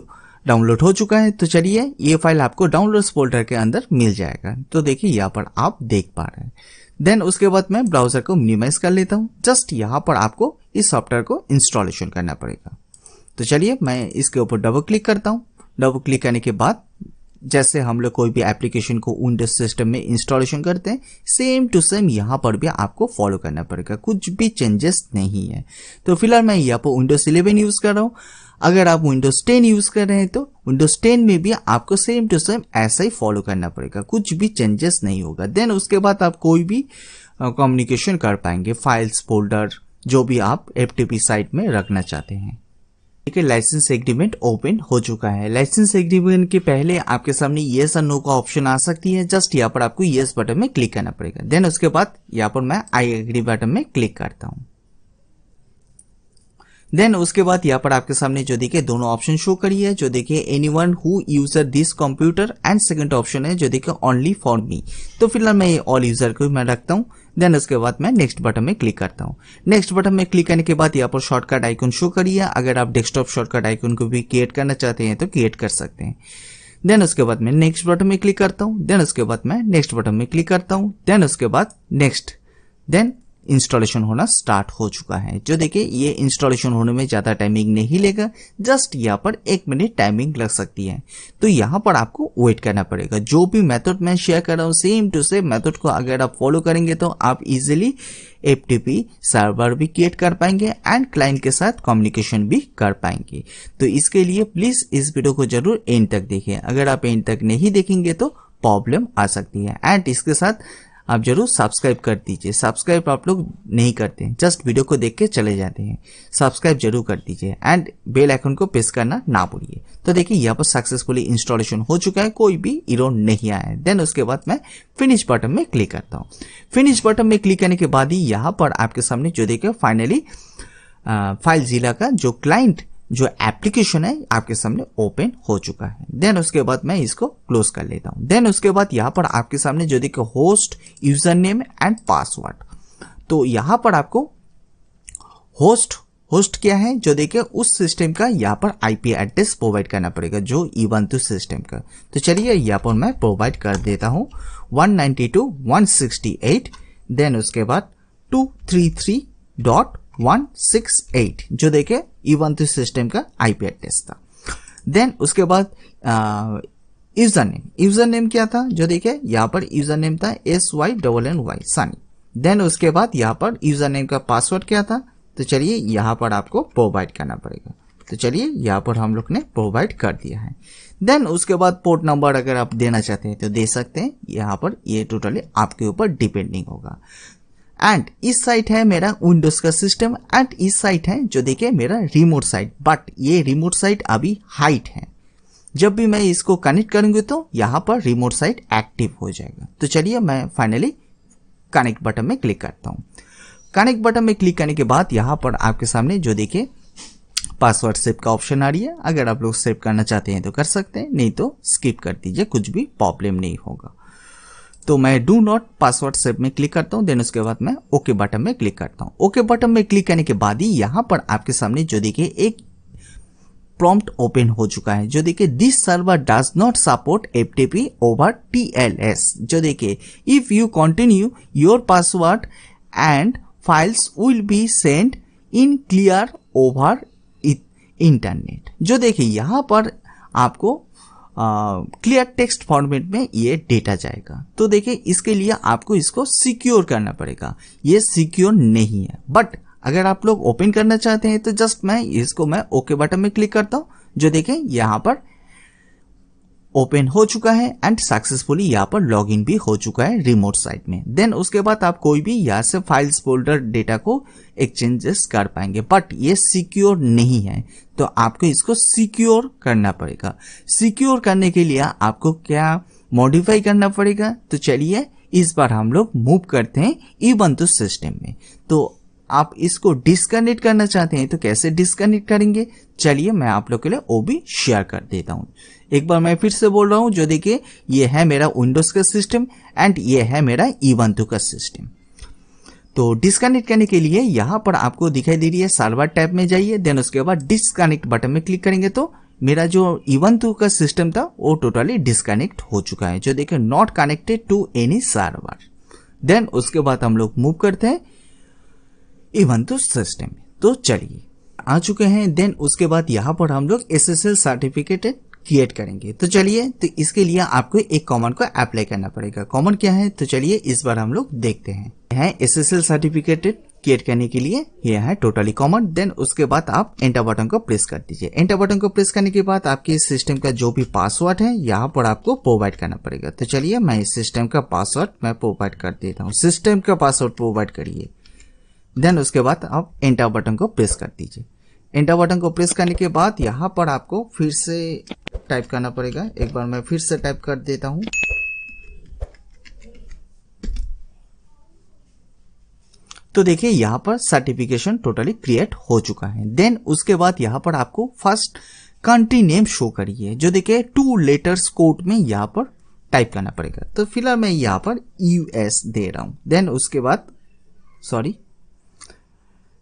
डाउनलोड हो चुका है। तो चलिए ये फाइल आपको डाउनलोड्स फोल्डर के अंदर मिल जाएगा। तो देखिए यहाँ पर आप देख पा रहे हैं। देन उसके बाद मैं ब्राउजर को मिनिमाइज कर लेता हूँ। जस्ट यहाँ पर आपको इस सॉफ्टवेयर को इंस्टॉलेशन करना पड़ेगा। तो चलिए मैं इसके ऊपर डबल क्लिक करता हूँ। डबल क्लिक करने के बाद जैसे हम लोग कोई भी एप्लीकेशन को विंडोज सिस्टम में इंस्टॉलेशन करते हैं, सेम टू सेम यहाँ पर भी आपको फॉलो करना पड़ेगा, कुछ भी चेंजेस नहीं है। तो फिलहाल मैं यहाँ पर विंडोज 11 यूज कर रहा हूँ। अगर आप विंडोज 10 यूज कर रहे हैं तो विंडोज 10 में भी आपको सेम टू सेम ऐसा ही फॉलो करना पड़ेगा, कुछ भी चेंजेस नहीं होगा। देन उसके बाद आप कोई भी कम्युनिकेशन कर पाएंगे, फाइल्स, फोल्डर, जो भी आप FTP साइट में रखना चाहते हैं। ठीक है, लाइसेंस एग्रीमेंट ओपन हो चुका है। लाइसेंस एग्रीमेंट के पहले आपके सामने येस और नो का ऑप्शन आ सकती है। जस्ट यहाँ पर आपको येस बटन में क्लिक करना पड़ेगा। देन उसके बाद यहाँ पर मैं आई एग्री बटन में क्लिक करता हूँ। देन उसके बाद यहाँ पर आपके सामने जो देखिए दोनों ऑप्शन शो करी है, जो देखिए anyone who user this computer, and second option है जो देखिए ओनली फॉर मी। तो फिलहाल मैं ये ऑल यूजर को मैं रखता हूँ। देन उसके बाद मैं नेक्स्ट बटन में क्लिक करता हूँ। नेक्स्ट बटन में क्लिक करने के बाद यहाँ पर शॉर्टकट आइकन शो करी है। अगर आप डेस्कटॉप शॉर्टकट आइकन को भी क्रिएट करना चाहते हैं तो क्रिएट कर सकते हैं। देन उसके बाद मैं नेक्स्ट बटन में क्लिक करता हूँ। देन उसके बाद मैं नेक्स्ट बटन में क्लिक करता हूँ। देन उसके बाद नेक्स्ट। देन इंस्टॉलेशन होना स्टार्ट हो चुका है। जो देखिए ये इंस्टॉलेशन होने में ज्यादा टाइमिंग नहीं लेगा, जस्ट यहाँ पर 1 मिनट टाइमिंग लग सकती है। तो यहाँ पर आपको वेट करना पड़ेगा। जो भी मेथड मैं शेयर कर रहा हूँ सेम टू सेम मेथड को अगर आप फॉलो करेंगे तो आप इजीली FTP सर्वर भी क्रिएट कर पाएंगे एंड क्लाइंट के साथ कम्युनिकेशन भी कर पाएंगे। तो इसके लिए प्लीज इस वीडियो को जरूर एंड तक देखिए। अगर आप एंड तक नहीं देखेंगे तो प्रॉब्लम आ सकती है। एंड इसके साथ आप जरूर सब्सक्राइब कर दीजिए। सब्सक्राइब आप लोग नहीं करते हैं, जस्ट वीडियो को देख के चले जाते हैं। सब्सक्राइब जरूर कर दीजिए एंड बेल आइकन को प्रेस करना ना भूलिए। तो देखिए यहाँ पर सक्सेसफुली इंस्टॉलेशन हो चुका है, कोई भी एरर नहीं आया है। देन उसके बाद मैं फिनिश बटन में क्लिक करता हूँ। फिनिश बटन में क्लिक करने के बाद ही यहाँ पर आपके सामने जो देखिए फाइनली फाइलज़िला का जो क्लाइंट जो एप्लीकेशन है आपके सामने ओपन हो चुका है। देन उसके बाद मैं इसको क्लोज कर लेता हूं। देन उसके बाद यहाँ पर आपके सामने जो देखिए host, user name and password. तो यहाँ पर आपको होस्ट क्या है, जो देखिए उस सिस्टम का यहाँ पर IP एड्रेस प्रोवाइड करना पड़ेगा, जो ubuntu सिस्टम का। तो चलिए यहाँ पर मैं प्रोवाइड कर देता हूँ 192.168। देन उसके बाद 233.168 जो देखे ubuntu सिस्टम का IP एड्रेस था। देन उसके बाद यूजर नेम क्या था, जो देखे यहाँ पर यूजर नेम था SYNNY सनी। देन उसके बाद यहाँ पर यूजर नेम का पासवर्ड क्या था, तो चलिए यहाँ पर आपको प्रोवाइड करना पड़ेगा। तो चलिए यहाँ पर हम लोग ने प्रोवाइड कर दिया है। देन उसके बाद पोर्ट नंबर अगर आप देना चाहते हैं तो दे सकते हैं। यहाँ पर ये टोटली आपके ऊपर डिपेंडिंग होगा। एंड इस साइट है मेरा विंडोज का सिस्टम एंड इस साइट है जो देखिए मेरा रिमोट साइट। बट ये रिमोट साइट अभी हाइट है, जब भी मैं इसको कनेक्ट करूंगी तो यहाँ पर रिमोट साइट एक्टिव हो जाएगा। तो चलिए मैं फाइनली कनेक्ट बटन में क्लिक करता हूँ। कनेक्ट बटन में क्लिक करने के बाद यहाँ पर आपके सामने जो देखिए पासवर्ड सेव का ऑप्शन आ रही है। अगर आप लोग सेव करना चाहते हैं तो कर सकते हैं, नहीं तो स्किप कर दीजिए, कुछ भी प्रॉब्लम नहीं होगा। तो मैं डू नॉट पासवर्ड सेव में क्लिक करता हूं। देन उसके बाद मैं ओके बटन में क्लिक करता हूं। ओके बटन में क्लिक करने के बाद ही यहां पर आपके सामने जो देखिए एक प्रॉम्प्ट ओपन हो चुका है, जो देखिए this server does not support FTP over TLS। जो देखिए if you continue your password and files will be send in clear over internet. जो देखिए यहां पर आपको क्लियर टेक्स्ट फॉर्मेट में ये डेटा जाएगा। तो देखिए इसके लिए आपको इसको सिक्योर करना पड़ेगा। ये सिक्योर नहीं है, बट अगर आप लोग ओपन करना चाहते हैं तो जस्ट मैं ओके बटन में क्लिक करता हूं। जो देखें यहाँ पर ओपन हो चुका है एंड सक्सेसफुली यहाँ पर लॉगिन भी हो चुका है रिमोट साइट में। देन उसके बाद आप कोई भी यहाँ से फाइल्स, फोल्डर, डेटा को एक्सचेंजेस कर पाएंगे, बट ये सिक्योर नहीं है। तो आपको इसको सिक्योर करना पड़ेगा। सिक्योर करने के लिए आपको क्या मॉडिफाई करना पड़ेगा, तो चलिए इस बार हम लोग मूव करते हैं Ubuntu सिस्टम में। तो आप इसको डिस्कनेक्ट करना चाहते हैं तो कैसे डिस्कनेक्ट करेंगे, चलिए मैं आप लोग के लिए वो भी शेयर कर देता हूँ। एक बार मैं फिर से बोल रहा हूँ, जो देखिए ये है मेरा विंडोज का सिस्टम एंड ये है मेरा Ubuntu का सिस्टम। तो डिस्कनेक्ट करने के लिए यहाँ पर आपको दिखाई दे रही है सर्वर टैब में जाइए, देन उसके बाद डिस्कनेक्ट बटन में क्लिक करेंगे तो मेरा जो Ubuntu का सिस्टम था वो टोटली डिस्कनेक्ट हो चुका है, जो देखिए not connected to any server. Then उसके बाद हम लोग मूव करते हैं Ubuntu सिस्टम में। तो चलिए आ चुके हैं। देन उसके बाद यहाँ पर हम लोग SSL सर्टिफिकेट क्रिएट करेंगे। तो चलिए, तो इसके लिए आपको एक कमांड को अप्लाई करना पड़ेगा। कमांड क्या है, तो चलिए इस बार हम लोग देखते हैं। SSL सर्टिफिकेट क्रिएट करने के लिए ये है टोटली कमांड। देन उसके बाद आप एंटर बटन को प्रेस कर दीजिए। एंटर बटन को प्रेस करने के बाद आपके सिस्टम का जो भी पासवर्ड है यहाँ पर आपको प्रोवाइड करना पड़ेगा। तो चलिए मैं इस सिस्टम का पासवर्ड मैं प्रोवाइड कर देता हूँ। सिस्टम का पासवर्ड प्रोवाइड करिए। देन उसके बाद आप एंटर बटन को प्रेस कर दीजिए। एंटर बटन को प्रेस करने के बाद यहाँ पर आपको फिर से टाइप करना पड़ेगा। एक बार मैं फिर से टाइप कर देता हूँ। तो देखिए यहाँ पर सर्टिफिकेशन टोटली क्रिएट हो चुका है। देन उसके बाद यहाँ पर आपको फर्स्ट कंट्री नेम शो करिए, जो देखिए 2 लेटर्स कोड में यहाँ पर टाइप करना पड़ेगा। तो फिलहाल मैं यहाँ पर US दे रहा हूँ।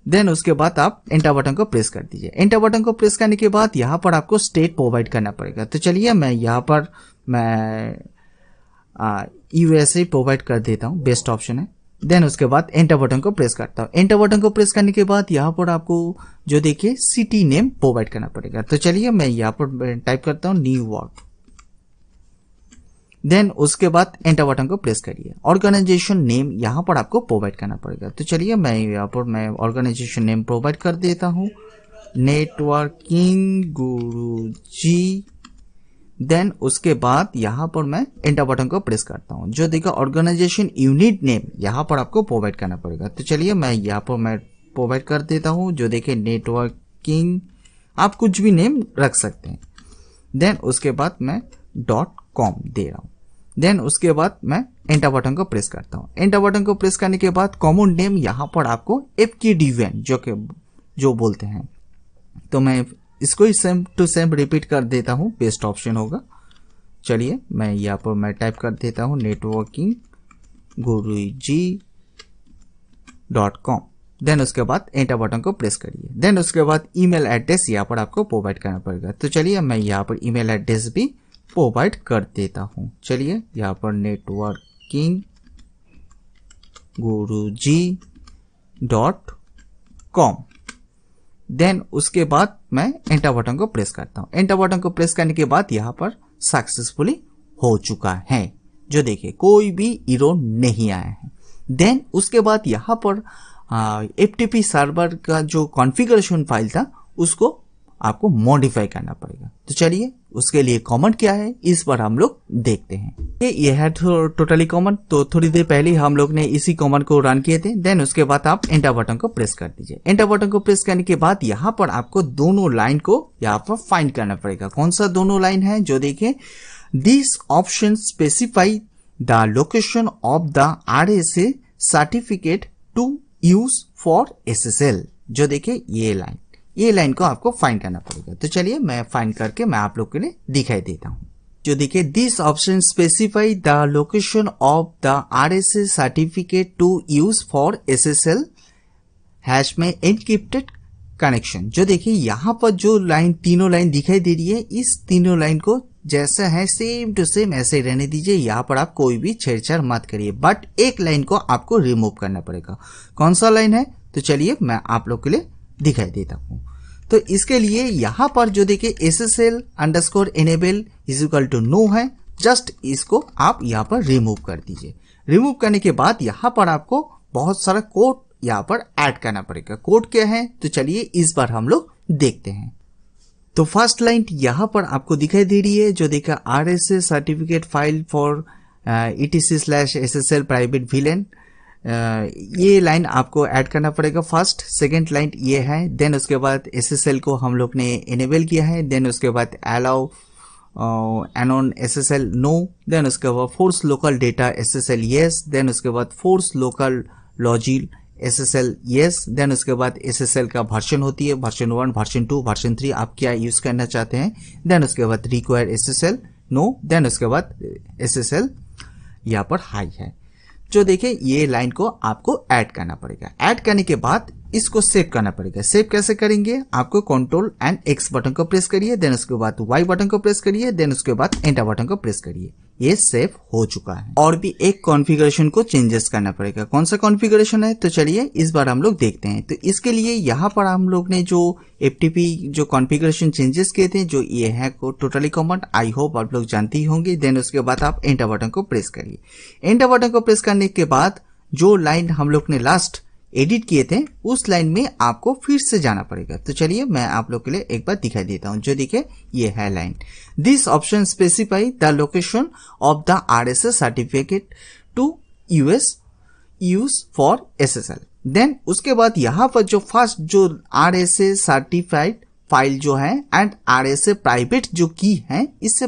देन उसके बाद आप एंटर बटन को प्रेस कर दीजिए। एंटर बटन को प्रेस करने के बाद यहाँ पर आपको स्टेट प्रोवाइड करना पड़ेगा। तो चलिए मैं यहाँ पर USA प्रोवाइड कर देता हूँ, बेस्ट ऑप्शन है। देन उसके बाद एंटर बटन को प्रेस करता हूँ। एंटर बटन को प्रेस करने के बाद यहाँ पर आपको जो देखिए सिटी नेम प्रोवाइड करना पड़ेगा। तो चलिए मैं यहाँ पर टाइप करता हूँ न्यूयॉर्क। देन उसके बाद एंटर बटन को प्रेस करिए। ऑर्गेनाइजेशन नेम यहाँ पर आपको प्रोवाइड करना पड़ेगा। तो चलिए मैं यहाँ पर मैं ऑर्गेनाइजेशन नेम प्रोवाइड कर देता हूँ, नेटवर्किंग गुरुजी। देन उसके बाद यहाँ पर मैं एंटर बटन को प्रेस करता हूँ। जो देखा ऑर्गेनाइजेशन यूनिट नेम यहाँ पर आपको प्रोवाइड करना पड़ेगा। तो चलिए मैं यहाँ पर मैं प्रोवाइड कर देता हूँ, जो देखिए नेटवर्किंग, आप कुछ भी नेम रख सकते हैं। देन उसके बाद मैं .com दे रहा हूँ। देन उसके बाद मैं एंटर बटन को प्रेस करता हूँ। एंटर बटन को प्रेस करने के बाद कॉमन नेम यहाँ पर आपको FKDVN जो बोलते हैं, तो मैं इसको ही सेम टू सेम रिपीट कर देता हूँ, बेस्ट ऑप्शन होगा। चलिए मैं यहाँ पर मैं टाइप कर देता हूँ नेटवर्किंग guruji.com। देन उसके बाद एंटर बटन को प्रेस करिए। देन उसके बाद ईमेल एड्रेस यहाँ पर आपको प्रोवाइड करना पड़ेगा। तो चलिए मैं यहाँ पर ईमेल एड्रेस भी प्रोवाइड कर देता हूँ। चलिए यहाँ पर नेटवर्किंग guruji.com। देन उसके बाद मैं एंटर बटन को प्रेस करता हूँ। एंटर बटन को प्रेस करने के बाद यहाँ पर सक्सेसफुली हो चुका है, जो देखिए कोई भी एरर नहीं आया है। देन उसके बाद यहाँ पर FTP सर्वर का जो कॉन्फ़िगरेशन फाइल था उसको आपको मॉडिफाई करना पड़ेगा। तो चलिए उसके लिए कमेंट क्या है इस बार हम लोग देखते हैं। ये है टोटली कमेंट। तो थोड़ी देर पहले हम लोग ने इसी कमेंट को रन किए थे। देन उसके बाद आप एंटर बटन को प्रेस कर दीजिए। एंटर बटन को प्रेस करने के बाद यहाँ पर आपको दोनों लाइन को यहाँ पर फाइंड करना पड़ेगा। कौन सा दोनों लाइन है, जो देखिए this option specify the location of the RSA certificate to use for SSL। जो देखिए ये लाइन को आपको फाइंड करना पड़ेगा। तो चलिए मैं फाइंड करके मैं आप लोग के लिए दिखाई देता हूँ। जो देखिए this option specify the location of the RSA certificate to use for SSL hash में एनक्रिप्टेड कनेक्शन। जो देखिए यहाँ पर जो लाइन तीनों लाइन दिखाई दे रही है, इस तीनों लाइन को जैसा है सेम टू सेम ऐसे रहने दीजिए। यहाँ पर आप कोई भी छेड़छाड़ मत करिए, बट एक लाइन को आपको रिमूव करना पड़ेगा। कौन सा लाइन है, तो चलिए मैं आप लोग के लिए दिखाई देता हूँ। तो इसके लिए यहाँ पर जो देखिए SSL_enable = नो है, जस्ट इसको आप यहाँ पर रिमूव कर दीजिए। रिमूव करने के बाद यहाँ पर आपको बहुत सारा कोड यहाँ पर ऐड करना पड़ेगा। कोड क्या है, तो चलिए इस बार हम लोग देखते हैं। तो फर्स्ट लाइन यहाँ पर आपको दिखाई दे रही है, जो देखा RSA certificate file for etc/SSL private VLAN। ये लाइन आपको ऐड करना पड़ेगा फर्स्ट। सेकेंड लाइन ये है। देन उसके बाद SSL को हम लोग ने इनेबल किया है। देन उसके बाद allow anon SSL no, then उसके बाद force local data SSL yes, then उसके बाद फोर्स लोकल लॉजिल SSL येस, देन उसके बाद SSL का वर्जन होती है, वर्जन 1, वर्जन 2, वर्जन 3 आप क्या यूज करना चाहते हैं, देन उसके बाद रिक्वायर SSL नो, देन उसके बाद SSL यहाँ पर हाई है। जो देखिए ये लाइन को आपको ऐड करना पड़ेगा। ऐड करने के बाद इसको सेव करना पड़ेगा। सेव कैसे करेंगे, आपको कंट्रोल एंड X बटन को प्रेस करिए, देन उसके बाद Y बटन को प्रेस करिए, देन उसके बाद एंटर बटन को प्रेस करिए। ये सेव हो चुका है। और भी एक कॉन्फ़िगरेशन को चेंजेस करना पड़ेगा। कौन सा कॉन्फ़िगरेशन है, तो चलिए इस बार हम लोग देखते हैं। तो इसके लिए यहाँ पर हम लोग ने जो FTP जो कॉन्फ़िगरेशन चेंजेस किए थे, जो ये है को टोटली कॉमन, आई होप आप लोग जानते ही होंगे। देन उसके बाद आप एंटर बटन को प्रेस करिए। एंटर बटन को प्रेस करने के बाद जो लाइन हम लोग ने लास्ट एडिट किए थे उस लाइन में आपको फिर से जाना पड़ेगा। तो चलिए मैं आप लोग के लिए एक बार दिखाई देता हूं। जो देखिए ये है line, this option specify the location of the RSA certificate to use for SSL। Then उसके बाद यहां पर जो फर्स्ट जो RSA सर्टिफाइड फाइल जो है एंड RSA प्राइवेट जो की है, इससे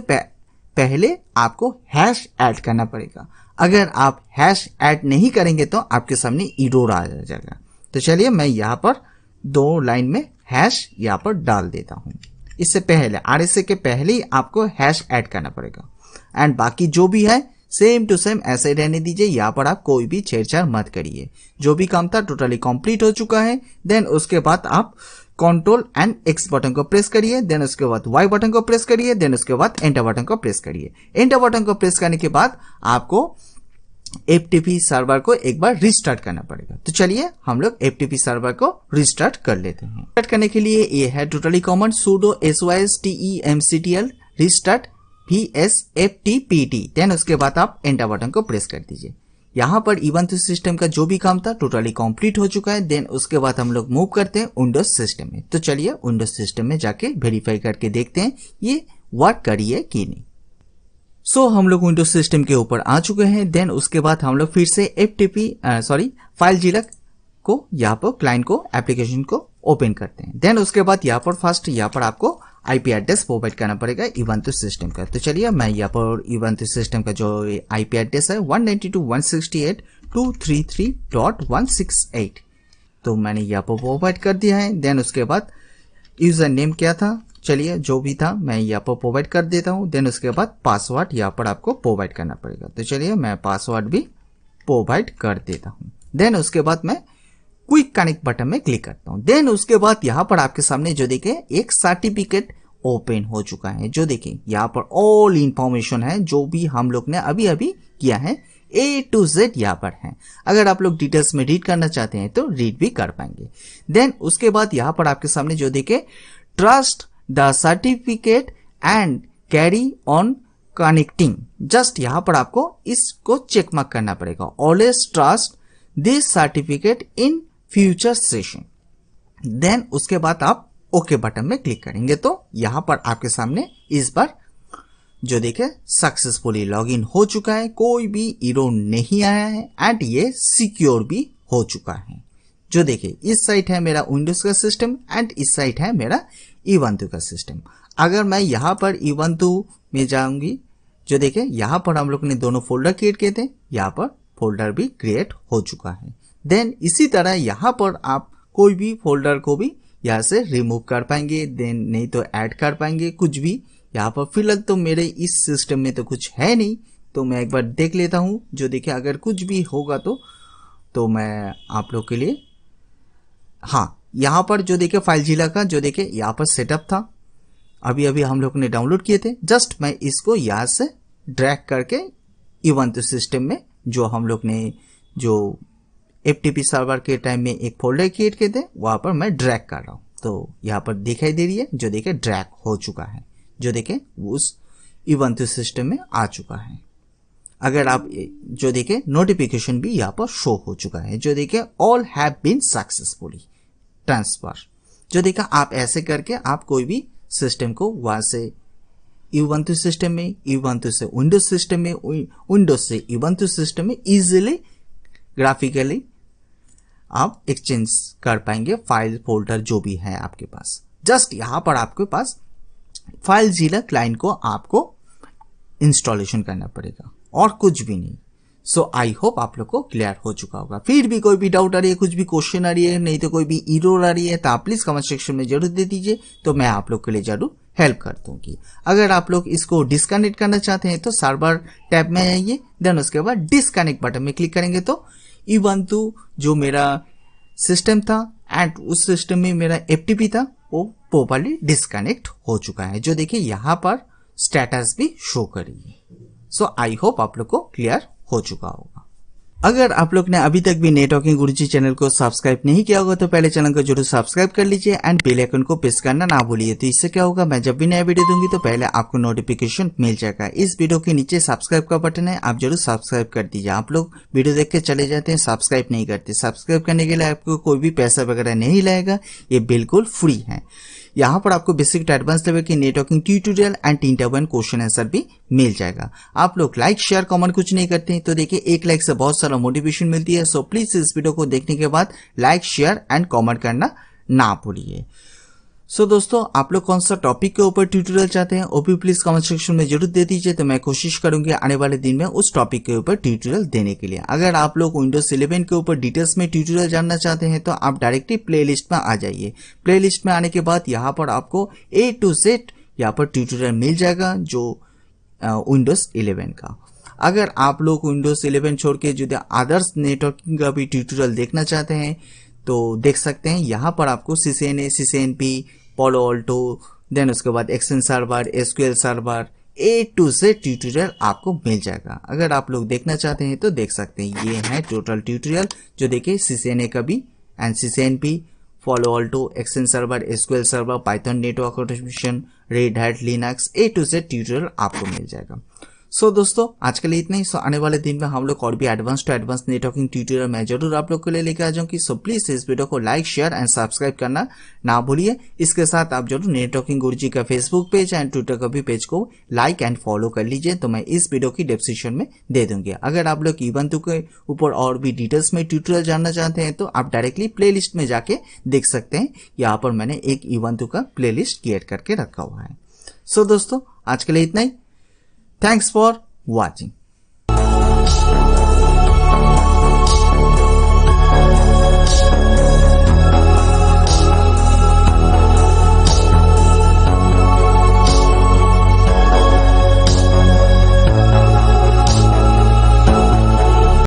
पहले आपको हैश ऐड करना पड़ेगा। अगर आप हैश ऐड नहीं करेंगे तो आपके सामने एरर आ जाएगा। तो चलिए मैं यहाँ पर 2 लाइन में हैश यहाँ पर डाल देता हूँ। इससे पहले RSA के पहले ही आपको हैश ऐड करना पड़ेगा एंड बाकी जो भी है सेम टू सेम ऐसे रहने दीजिए। यहाँ पर आप कोई भी छेड़छाड़ मत करिए। जो भी काम था टोटली कंप्लीट हो चुका है। देन उसके बाद आप कंट्रोल एंड X बटन को प्रेस करिए, देन उसके बाद Y बटन को प्रेस करिए, देन उसके बाद एंटर बटन को प्रेस करिए। एंटर बटन को प्रेस करने के बाद आपको FTP सर्वर को एक बार रिस्टार्ट करना पड़ेगा। तो चलिए हम लोग FTP सर्वर को रिस्टार्ट कर लेते हैं। रिस्टार्ट करने के लिए ये है totally command sudo systemctl restart vsftpt। Then उसके बाद आप एंटर बटन को प्रेस कर दीजिए। यहाँ पर ubuntu सिस्टम का जो भी काम था टोटली कंप्लीट हो चुका है। देन उसके बाद हम लोग मूव करते हैं विंडोज सिस्टम में। तो चलिए विंडोज सिस्टम में जाके वेरीफाई करके देखते हैं ये वर्क करी है कि नहीं। सो हम लोग विंडोज सिस्टम के ऊपर आ चुके हैं। देन उसके बाद हम लोग फिर से FileZilla को यहाँ पर क्लाइंट को एप्लीकेशन को ओपन करते हैं। देन उसके बाद यहाँ पर फर्स्ट यहाँ पर आपको IP एड्रेस प्रोवाइड करना पड़ेगा ubuntu सिस्टम का। तो चलिए मैं यहाँ पर ubuntu सिस्टम का जो IP एड्रेस है 192.168.233.168 तो मैंने यहाँ पर प्रोवाइड कर दिया है। देन उसके बाद यूजर नेम क्या था, चलिए जो भी था मैं यहाँ पर प्रोवाइड कर देता हूँ। देन उसके बाद पासवर्ड यहाँ पर आपको प्रोवाइड करना पड़ेगा। तो चलिए मैं पासवर्ड भी प्रोवाइड कर देता हूँ। देन उसके बाद मैं क्विक कनेक्ट बटन में क्लिक करता हूँ। देन उसके बाद यहाँ पर आपके सामने जो देखिए एक सर्टिफिकेट ओपन हो चुका है। जो देखिए यहाँ पर ऑल इंफॉर्मेशन है जो भी हम लोग ने अभी अभी किया है A to Z यहाँ पर है। अगर आप लोग डिटेल्स में रीड करना चाहते हैं तो रीड भी कर पाएंगे। देन उसके बाद यहाँ पर आपके सामने जो देखिए trust the certificate and carry on connecting, just यहाँ पर आपको इसको चेक मार्क करना पड़ेगा। Always trust this certificate in future session. Then उसके बाद आप ओके बटन में क्लिक करेंगे तो यहाँ पर आपके सामने इस बार जो देखे सक्सेसफुली लॉगिन हो चुका है, कोई भी एरर नहीं आया है एंड ये सिक्योर भी हो चुका है। जो देखिए इस साइड है मेरा विंडोज का सिस्टम एंड इस साइड है मेरा ubuntu का सिस्टम। अगर मैं यहाँ पर ubuntu में जाऊंगी, जो देखे यहाँ पर हम लोग ने दोनों फोल्डर क्रिएट किए थे, यहाँ पर फोल्डर भी क्रिएट हो चुका है। देन इसी तरह यहाँ पर आप कोई भी फोल्डर को भी यहाँ से रिमूव कर पाएंगे, देन नहीं तो ऐड कर पाएंगे कुछ भी। यहाँ पर फिलहाल तो मेरे इस सिस्टम में तो कुछ है नहीं, तो मैं एक बार देख लेता हूँ। जो देखिए अगर कुछ भी होगा तो मैं आप लोग के लिए, हाँ यहाँ पर जो देखिए FileZilla का जो देखिए यहाँ पर सेटअप था, अभी अभी हम लोग ने डाउनलोड किए थे। जस्ट मैं इसको यहाँ से ड्रैग करके ubuntu सिस्टम में जो हम लोग ने जो FTP सर्वर के टाइम में एक फोल्डर क्रिएट किए थे वहां पर मैं ड्रैग कर रहा हूँ। तो यहाँ पर दिखाई दे रही है, जो देखिए ड्रैग हो चुका है, जो देखिए उस ubuntu सिस्टम में आ चुका है। अगर आप जो देखिए नोटिफिकेशन भी यहाँ पर शो हो चुका है, जो देखिए all have been successfully transfer. जो देखा आप ऐसे करके आप कोई भी सिस्टम को वहां से ubuntu सिस्टम में, ubuntu से विंडोज सिस्टम में, विंडोज से ubuntu सिस्टम में इजीली ग्राफिकली आप एक्सचेंज कर पाएंगे फाइल फोल्डर जो भी है आपके पास। जस्ट यहाँ पर आपके पास फाइलज़ीला क्लाइंट को आपको इंस्टॉलेशन करना पड़ेगा और कुछ भी नहीं। सो आई होप आप लोग को क्लियर हो चुका होगा। फिर भी कोई भी डाउट आ रही है, कुछ भी क्वेश्चन आ रही है, नहीं तो कोई भी एरर आ रही है, तो आप प्लीज कमेंट सेक्शन में जरूर दे दीजिए, तो मैं आप लोग के लिए जरूर हेल्प कर दूंगी। अगर आप लोग इसको डिस्कनेक्ट करना चाहते हैं तो सर्वर टैब में आइए, देन उसके बाद डिस्कनेक्ट बटन में क्लिक करेंगे तो ubuntu जो मेरा सिस्टम था एंड उस सिस्टम में मेरा FTP था वो प्रॉपर्ली डिस्कनेक्ट हो चुका है, जो देखिए यहाँ पर स्टेटस भी शो करिए। सो आई होप आप लोग को क्लियर हो चुका होगा। अगर आप लोग ने अभी तक भी नेटवर्किंग गुरुजी चैनल को सब्सक्राइब नहीं किया होगा तो पहले चैनल को जरूर सब्सक्राइब कर लीजिए एंड बेल आइकन को प्रेस करना ना भूलिए। तो इससे क्या होगा, मैं जब भी नया वीडियो दूंगी तो पहले आपको नोटिफिकेशन मिल जाएगा। इस वीडियो के नीचे सब्सक्राइब का बटन है, आप जरूर सब्सक्राइब कर दीजिए। आप लोग वीडियो देख के चले जाते हैं, सब्सक्राइब नहीं करते। सब्सक्राइब करने के लिए आपको कोई भी पैसा वगैरह नहीं लगेगा, ये बिल्कुल फ्री है। यहाँ पर आपको बेसिक टू एडवांस लेवल की networking tutorial and 3-1 question answer भी मिल जाएगा। आप लोग लाइक शेयर कमेंट कुछ नहीं करते हैं तो देखिए एक लाइक से बहुत सारा मोटिवेशन मिलती है। सो प्लीज इस वीडियो को देखने के बाद लाइक शेयर एंड कमेंट करना ना भूलिए। सो दोस्तों, आप लोग कौन सा टॉपिक के ऊपर ट्यूटोरियल चाहते हैं वो भी प्लीज कमेंट सेक्शन में जरूर दे दीजिए, तो मैं कोशिश करूंगी आने वाले दिन में उस टॉपिक के ऊपर ट्यूटोरियल देने के लिए। अगर आप लोग विंडोज 11 के ऊपर डिटेल्स में ट्यूटोरियल जानना चाहते हैं तो आप डायरेक्टली प्लेलिस्ट में आ जाइए। प्लेलिस्ट में आने के बाद यहाँ पर आपको A to Z यहाँ पर ट्यूटोरियल मिल जाएगा जो विंडोज 11 का। अगर आप लोग विंडोज 11 छोड़ के जो अदर्स नेटवर्किंग का भी ट्यूटोरियल देखना चाहते हैं तो देख सकते हैं। यहाँ पर आपको CCNA, CCNP, Palo Alto, then उसके बाद action server, SQL server, A to Z tutorial आपको मिल जाएगा। अगर आप लोग देखना चाहते हैं तो देख सकते हैं। ये है टोटल ट्यूटोरियल जो देखिए CCNA का भी and CCNP, Palo Alto, action server, SQL server, Python network automation, red hat, Linux, A to Z tutorial आपको मिल जाएगा। सो दोस्तों, आज के लिए इतना ही। आने वाले दिन में हम लोग और भी advance to advance networking tutorial मैं जरूर आप लोग के लिए लेकर आ जाऊंगी। सो प्लीज इस वीडियो को लाइक शेयर एंड सब्सक्राइब करना ना भूलिए। इसके साथ आप जरूर नेटवर्किंग गुरुजी का फेसबुक पेज एंड ट्विटर का भी पेज को लाइक एंड फॉलो कर लीजिए, तो मैं इस वीडियो की डिस्क्रिप्शन में दे दूंगी। अगर आप लोग ubuntu के ऊपर और भी डिटेल्स में ट्यूटोरियल जानना चाहते हैं तो आप डायरेक्टली प्ले लिस्ट में जाके देख सकते हैं। यहाँ पर मैंने एक ubuntu का प्ले लिस्ट क्रिएट करके रखा हुआ है। सो दोस्तों, आज के लिए इतना ही। Thanks for watching।